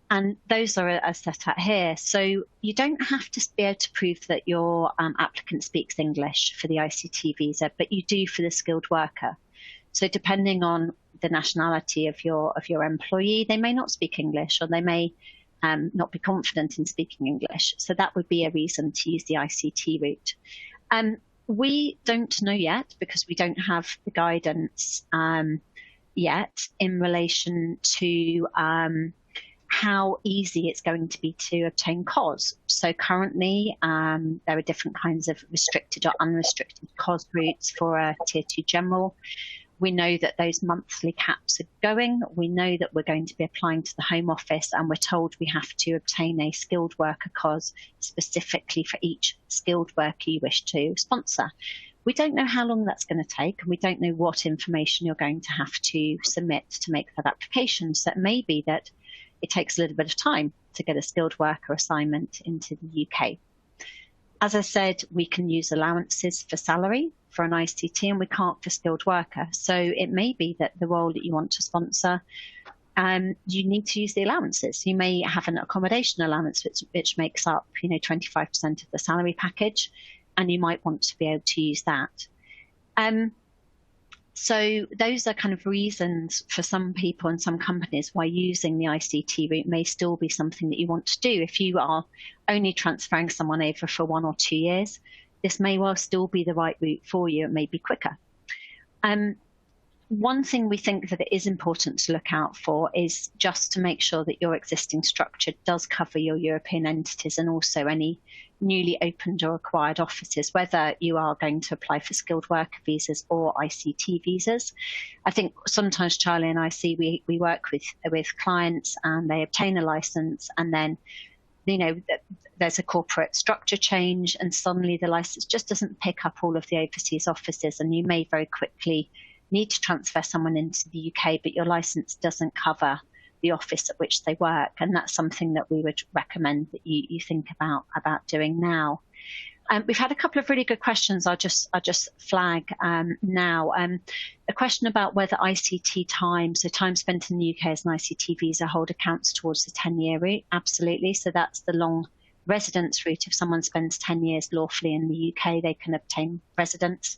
And those are as set out here. So you don't have to be able to prove that your applicant speaks English for the ICT visa, but you do for the skilled worker. So depending on the nationality of your employee, they may not speak English, or they may not be confident in speaking English. So that would be a reason to use the ICT route. We don't know yet, because we don't have the guidance yet in relation to how easy it's going to be to obtain COS. So currently, there are different kinds of restricted or unrestricted COS routes for a Tier 2 General. We know that those monthly caps are going. We know that we're going to be applying to the Home Office, and we're told we have to obtain a skilled worker COS specifically for each skilled worker you wish to sponsor. We don't know how long that's going to take, and we don't know what information you're going to have to submit to make that application. So it may be that it takes a little bit of time to get a skilled worker assignment into the UK. As I said, we can use allowances for salary for an ICT, and we can't for skilled worker. So it may be that the role that you want to sponsor, you need to use the allowances. You may have an accommodation allowance, which makes up 25% of the salary package, and you might want to be able to use that. So those are kind of reasons for some people and some companies why using the ICT route may still be something that you want to do. If you are only transferring someone over for 1 or 2 years, this may well still be the right route for you. It may be quicker. One thing we think that it is important to look out for is just to make sure that your existing structure does cover your European entities and also any newly opened or acquired offices, whether you are going to apply for skilled worker visas or ICT visas. I think sometimes Charlie and I see we work with clients and they obtain a license, and then there's a corporate structure change, and suddenly the license just doesn't pick up all of the overseas offices, and you may very quickly need to transfer someone into the UK, but your license doesn't cover the office at which they work. And that's something that we would recommend that you think about doing now. We've had a couple of really good questions. I'll just flag now. A question about whether ICT time, so time spent in the UK as an ICT visa holder, counts towards the 10-year route. Absolutely. So that's the long residence route. If someone spends 10 years lawfully in the UK, they can obtain residence,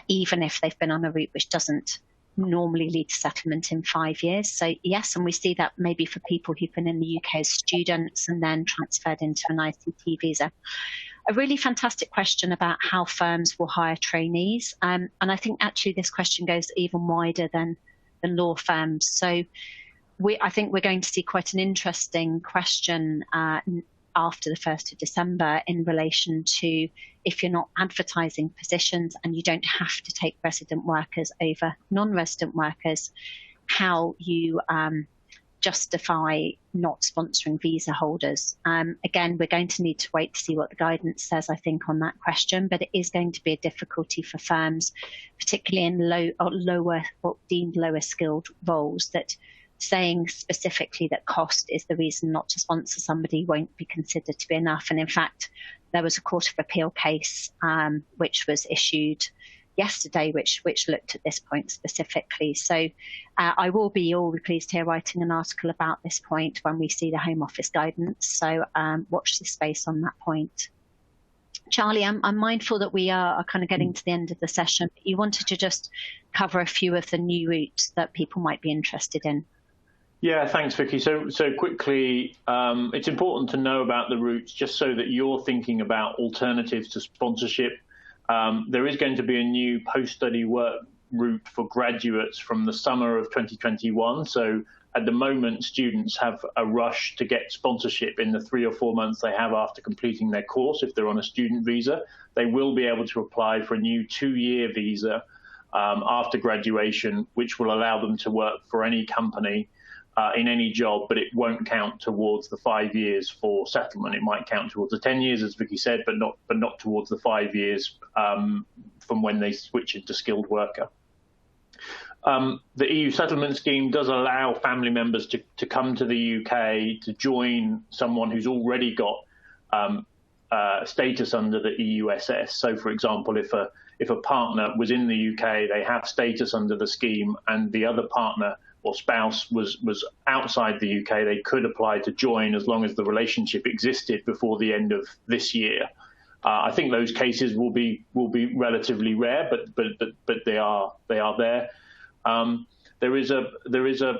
even if they've been on a route which doesn't normally lead to settlement in 5 years. So yes, and we see that maybe for people who've been in the UK as students and then transferred into an ICT visa. A really fantastic question about how firms will hire trainees. And I think actually this question goes even wider than law firms. So I think we're going to see quite an interesting question after the 1st of December in relation to, if you're not advertising positions and you don't have to take resident workers over non-resident workers, how you justify not sponsoring visa holders. Again, we're going to need to wait to see what the guidance says, I think, on that question, but it is going to be a difficulty for firms, particularly in lower or deemed lower skilled roles, that saying specifically that cost is the reason not to sponsor somebody won't be considered to be enough. And in fact, there was a Court of Appeal case which was issued yesterday, which looked at this point specifically. So I will be pleased here writing an article about this point when we see the Home Office guidance. So watch this space on that point. Charlie, I'm mindful that we are kind of getting to the end of the session. You wanted to just cover a few of the new routes that people might be interested in. Yeah, thanks, Vicky. So quickly, it's important to know about the routes just so that you're thinking about alternatives to sponsorship. There is going to be a new post-study work route for graduates from the summer of 2021. So at the moment, students have a rush to get sponsorship in the 3 or 4 months they have after completing their course. If they're on a student visa, they will be able to apply for a new 2-year visa after graduation, which will allow them to work for any company in any job, but it won't count towards the 5 years for settlement. It might count towards the 10 years, as Vicky said, but not towards the 5 years from when they switch into skilled worker. the EU settlement scheme does allow family members to come to the UK to join someone who's already got status under the EUSS. So, for example, if a partner was in the UK, they have status under the scheme, and the other partner or spouse was outside the UK, they could apply to join as long as the relationship existed before the end of this year. I think those cases will be relatively rare, but they are there. There is an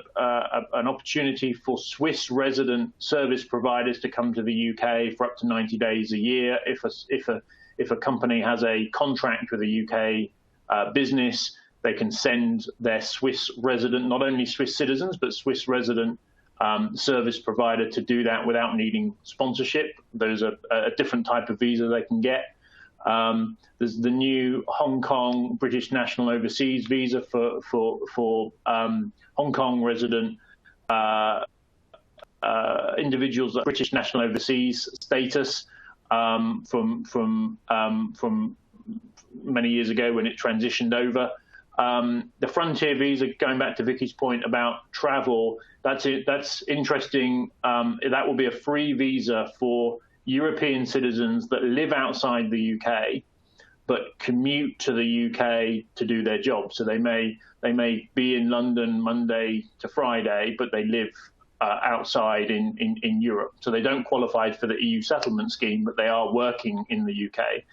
opportunity for Swiss resident service providers to come to the UK for up to 90 days a year. If a company has a contract with a UK business, they can send their Swiss resident, not only Swiss citizens, but Swiss resident service provider to do that without needing sponsorship. There's a different type of visa they can get. There's the new Hong Kong British National Overseas visa for Hong Kong resident individuals with British National Overseas status from many years ago when it transitioned over. The Frontier visa, going back to Vicky's point about travel, that's interesting. That will be a free visa for European citizens that live outside the UK but commute to the UK to do their job. So they may be in London Monday to Friday, but they live outside in Europe. So they don't qualify for the EU settlement scheme, but they are working in the UK.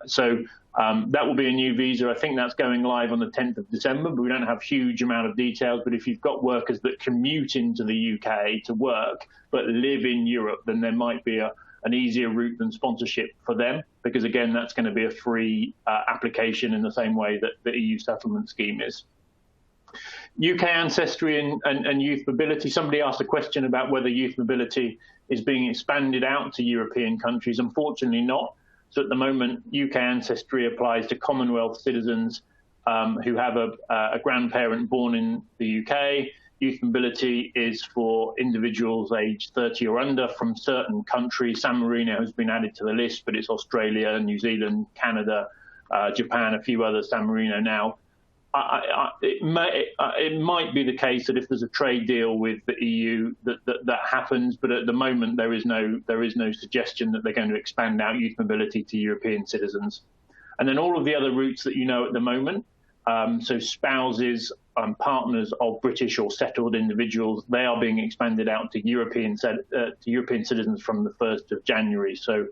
So that will be a new visa. I think that's going live on the 10th of December, but we don't have huge amount of details. But if you've got workers that commute into the UK to work but live in Europe, then there might be an easier route than sponsorship for them, because again, that's going to be a free application in the same way that the EU settlement scheme is. UK ancestry and youth mobility. Somebody asked a question about whether youth mobility is being expanded out to European countries. Unfortunately not. So at the moment, UK ancestry applies to Commonwealth citizens who have a grandparent born in the UK. Youth mobility is for individuals aged 30 or under from certain countries. San Marino has been added to the list, but it's Australia, New Zealand, Canada, Japan, a few others, San Marino now. It might be the case that if there's a trade deal with the EU that happens, but at the moment there is no suggestion that they're going to expand out youth mobility to European citizens. And then all of the other routes that you know at the moment, so spouses and partners of British or settled individuals, they are being expanded out to European citizens from the 1st of January. So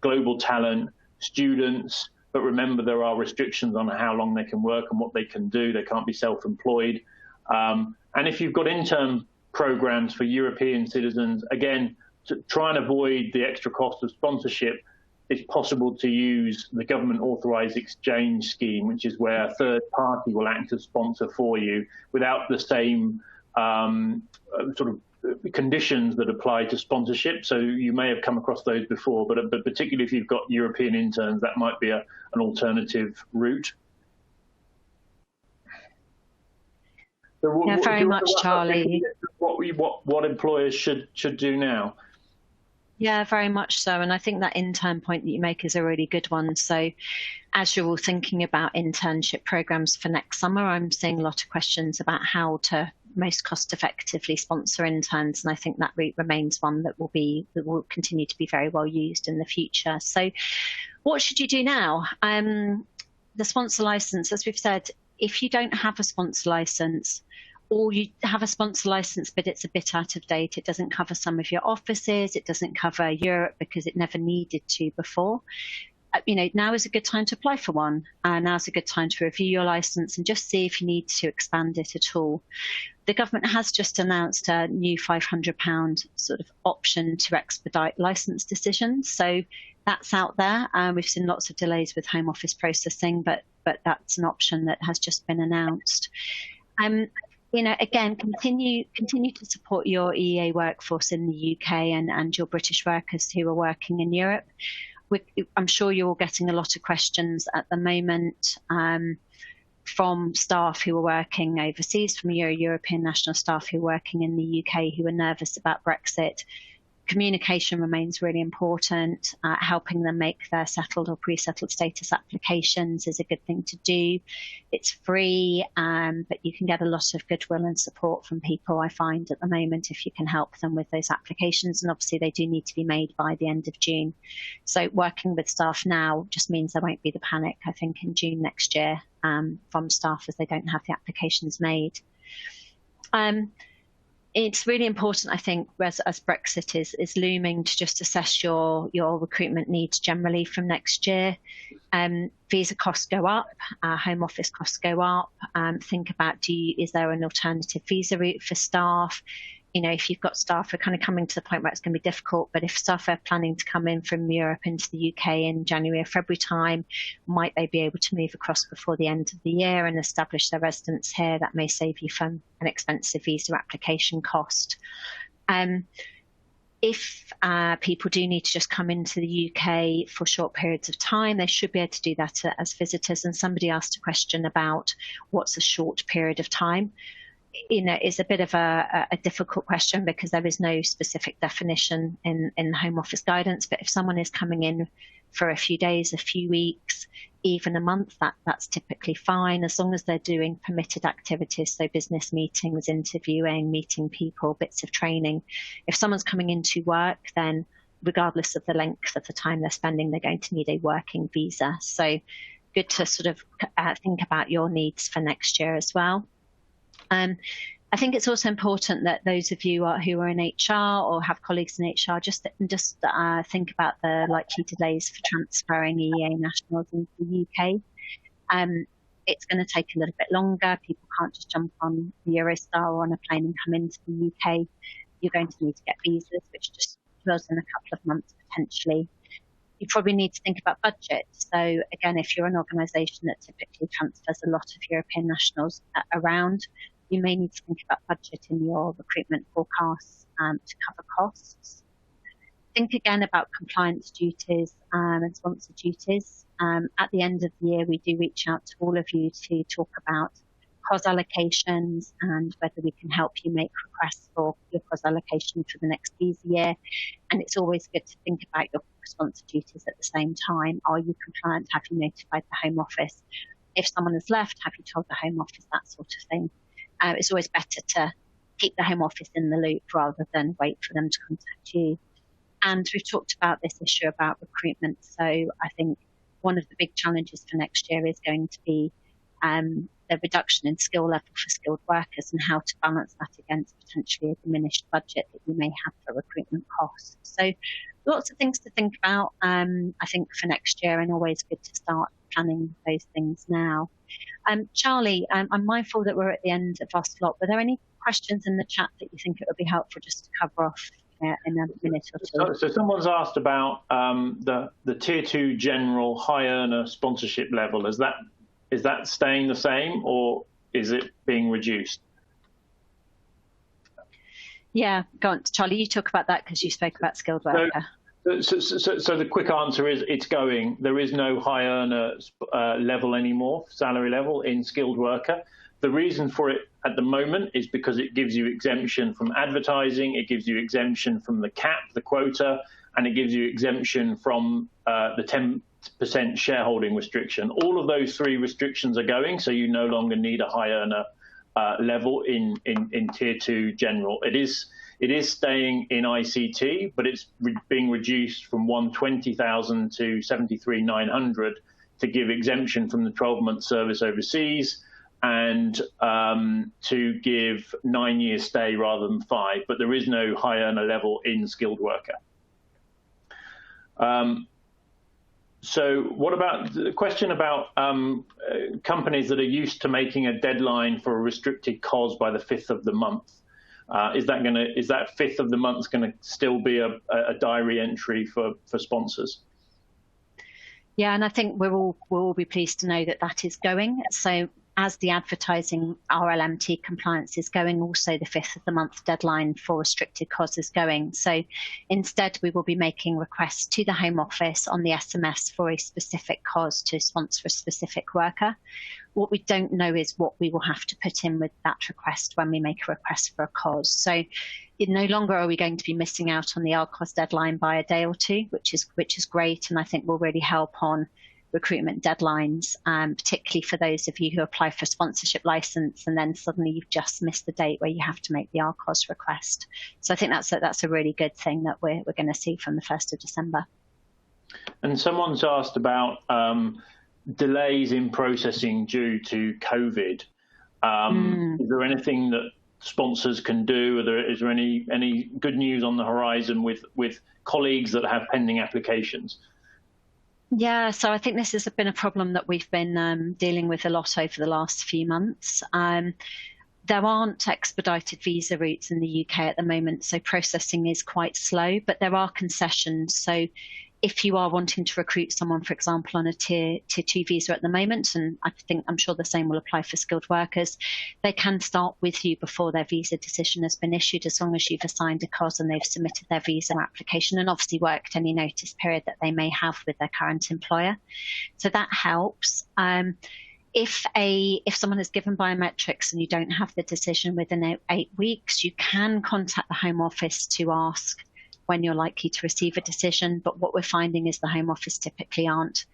global talent, students. But remember, there are restrictions on how long they can work and what they can do. They can't be self-employed. And if you've got intern programs for European citizens, again, to try and avoid the extra cost of sponsorship, it's possible to use the government authorised exchange scheme, which is where a third party will act as sponsor for you without the same sort of conditions that apply to sponsorship. So you may have come across those before, but particularly if you've got European interns, that might be an alternative route. So yeah, very much, Charlie. What employers should do now? Yeah, very much so. And I think that intern point that you make is a really good one. So as you're all thinking about internship programs for next summer, I'm seeing a lot of questions about how to most cost effectively sponsor interns. And I think that route remains one that will continue to be very well used in the future. So what should you do now? The sponsor license, as we've said, if you don't have a sponsor license, or you have a sponsor license, but it's a bit out of date, it doesn't cover some of your offices, it doesn't cover Europe because it never needed to before. Now is a good time to apply for one. Now's a good time to review your license and just see if you need to expand it at all. The government has just announced a new £500 sort of option to expedite license decisions. So that's out there. We've seen lots of delays with Home Office processing, but that's an option that has just been announced. Again, continue to support your EEA workforce in the UK and your British workers who are working in Europe. I'm sure you're all getting a lot of questions at the moment from staff who are working overseas, from your European national staff who are working in the UK, who are nervous about Brexit. Communication remains really important. Helping them make their settled or pre-settled status applications is a good thing to do. It's free, but you can get a lot of goodwill and support from people, I find, at the moment, if you can help them with those applications. And obviously they do need to be made by the end of June. So working with staff now just means there won't be the panic, I think, in June next year from staff as they don't have the applications made. It's really important, I think, as Brexit is looming, to just assess your recruitment needs generally from next year. Visa costs go up, Home Office costs go up. Think about, is there an alternative visa route for staff? You know, if you've got staff who are kind of coming to the point where it's going to be difficult, but if staff are planning to come in from Europe into the UK in January or February time, might they be able to move across before the end of the year and establish their residence here? That may save you from an expensive visa application cost. If people do need to just come into the UK for short periods of time, they should be able to do that as visitors. And somebody asked a question about what's a short period of time. You know, it's a bit of a difficult question because there is no specific definition in the Home Office guidance. But if someone is coming in for a few days, a few weeks, even a month, that's typically fine, as long as they're doing permitted activities, so business meetings, interviewing, meeting people, bits of training. If someone's coming into work, then regardless of the length of the time they're spending, they're going to need a working visa. So good to sort of think about your needs for next year as well. I think it's also important that those of you who are in HR or have colleagues in HR just think about the likely delays for transferring EEA nationals into the UK. It's going to take a little bit longer. People can't just jump on the Eurostar or on a plane and come into the UK. You're going to need to get visas, which just results in a couple of months potentially. You probably need to think about budget. So again, if you're an organisation that typically transfers a lot of European nationals around, you may need to think about budget in your recruitment forecasts to cover costs. Think again about compliance duties and sponsor duties. At the end of the year, we do reach out to all of you to talk about COS allocations and whether we can help you make requests for your COS allocation for the next visa year. And it's always good to think about your sponsor duties at the same time. Are you compliant? Have you notified the Home Office? If someone has left, have you told the Home Office? That sort of thing. It's always better to keep the Home Office in the loop rather than wait for them to contact you. And we've talked about this issue about recruitment. So I think one of the big challenges for next year is going to be the reduction in skill level for skilled workers and how to balance that against potentially a diminished budget that you may have for recruitment costs. So lots of things to think about, I think, for next year, and always good to start planning those things now. Charlie, I'm mindful that we're at the end of our slot. Were there any questions in the chat that you think it would be helpful just to cover off in a minute or two? So someone's asked about the Tier 2 general high earner sponsorship level. Is that staying the same, or is it being reduced? Yeah, go on, Charlie, you talk about that because you spoke about skilled worker. So the quick answer is it's going. There is no high earner level anymore, salary level in skilled worker. The reason for it at the moment is because it gives you exemption from advertising, it gives you exemption from the cap, the quota, and it gives you exemption from the 10% shareholding restriction. All of those three restrictions are going, so you no longer need a high earner level in Tier 2 general. It is staying in ICT, but it's being reduced from 120,000 to 73,900 to give exemption from the 12-month service overseas and to give 9 years stay rather than 5. But there is no high earner level in skilled worker. So what about the question about companies that are used to making a deadline for a restricted COS by the 5th of the month? Is that 5th of the month going to still be a diary entry for sponsors? Yeah, and I think we'll all be pleased to know that that is going. So as the advertising RLMT compliance is going, also the 5th of the month deadline for restricted COS is going. So instead, we will be making requests to the Home Office on the SMS for a specific COS to sponsor a specific worker. What we don't know is what we will have to put in with that request when we make a request for a COS. So no longer are we going to be missing out on the RCOS deadline by a day or two, which is great, and I think will really help on recruitment deadlines, particularly for those of you who apply for a sponsorship license and then suddenly you've just missed the date where you have to make the RCOS request. So I think that's a really good thing that we're going to see from the 1st of December. And someone's asked about delays in processing due to COVID. Is there anything that sponsors can do? Is there any good news on the horizon with colleagues that have pending applications? Yeah, so I think this has been a problem that we've been dealing with a lot over the last few months. There aren't expedited visa routes in the UK at the moment, so processing is quite slow, but there are concessions. So if you are wanting to recruit someone, for example, on a tier 2 visa at the moment, and I'm sure the same will apply for skilled workers, they can start with you before their visa decision has been issued, as long as you've assigned a COS and they've submitted their visa application and obviously worked any notice period that they may have with their current employer. So that helps. If someone is given biometrics and you don't have the decision within 8 weeks, you can contact the Home Office to ask when you're likely to receive a decision. But what we're finding is the Home Office typically aren't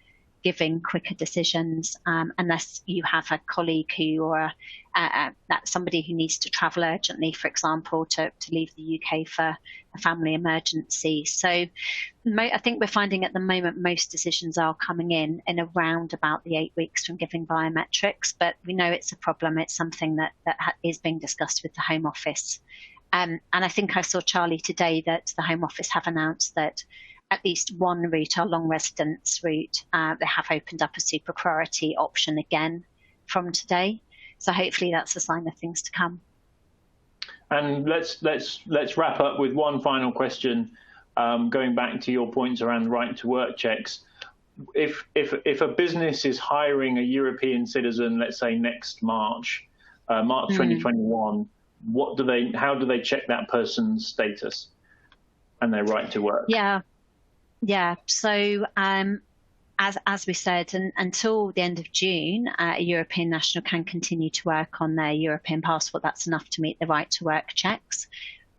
giving quicker decisions unless you have a colleague who or that's somebody who needs to travel urgently, for example, to leave the UK for a family emergency. So I think we're finding at the moment most decisions are coming in around about the 8 weeks from giving biometrics, but we know it's a problem. It's something that is being discussed with the Home Office. And I think I saw, Charlie, today that the Home Office have announced that at least one route, our long residence route, they have opened up a super priority option again from today. So hopefully that's a sign of things to come. And let's wrap up with one final question, going back to your points around right to work checks. If a business is hiring a European citizen, let's say next March 2021. How do they check that person's status and their right to work? Yeah. So as we said, until the end of June, a European national can continue to work on their European passport. That's enough to meet the right to work checks.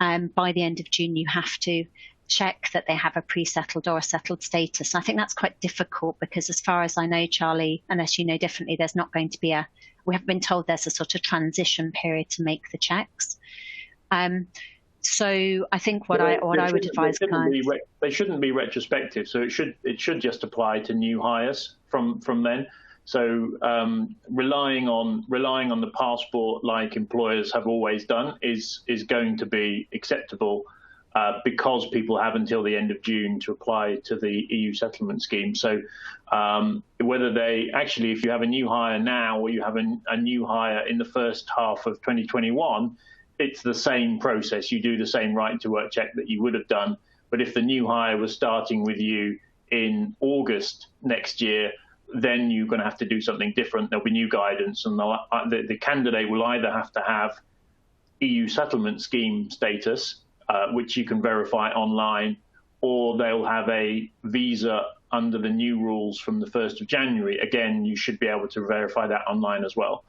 By the end of June, you have to check that they have a pre-settled or a settled status. And I think that's quite difficult because, as far as I know, Charlie, unless you know differently, there's not going to be we haven't been told there's a sort of transition period to make the checks. So I think what I would advise clients, they shouldn't be retrospective. So it should just apply to new hires from then. So relying on the passport, like employers have always done, is going to be acceptable because people have until the end of June to apply to the EU settlement scheme. So whether if you have a new hire now or you have a new hire in the first half of 2021, it's the same process. You do the same right to work check that you would have done. But if the new hire was starting with you in August next year, then you're going to have to do something different. There'll be new guidance, and the candidate will either have to have EU settlement scheme status, which you can verify online, or they'll have a visa under the new rules from the 1st of January. Again, you should be able to verify that online as well.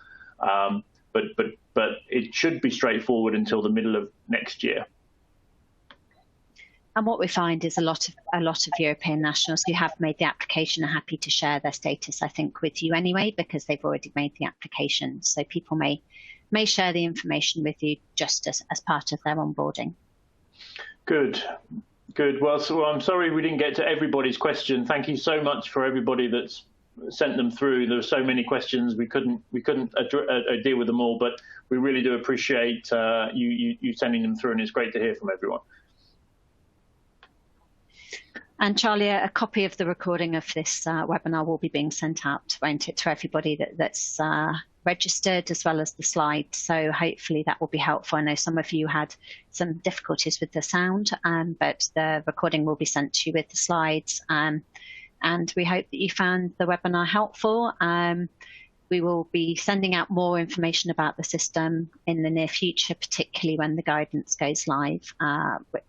But it should be straightforward until the middle of next year. And what we find is a lot of European nationals who have made the application are happy to share their status, I think, with you anyway, because they've already made the application. So people may share the information with you just as part of their onboarding. Good. Well, so I'm sorry we didn't get to everybody's question. Thank you so much for everybody that's sent them through. There were so many questions we couldn't deal with them all, but we really do appreciate you sending them through, and it's great to hear from everyone. And Charlie, a copy of the recording of this webinar will be being sent out, won't it, to everybody that's registered, as well as the slides. So hopefully that will be helpful. I know some of you had some difficulties with the sound, but the recording will be sent to you with the slides. And we hope that you found the webinar helpful. We will be sending out more information about the system in the near future, particularly when the guidance goes live,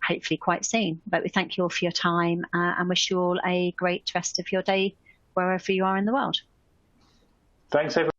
hopefully quite soon. But we thank you all for your time and wish you all a great rest of your day, wherever you are in the world. Thanks, everyone.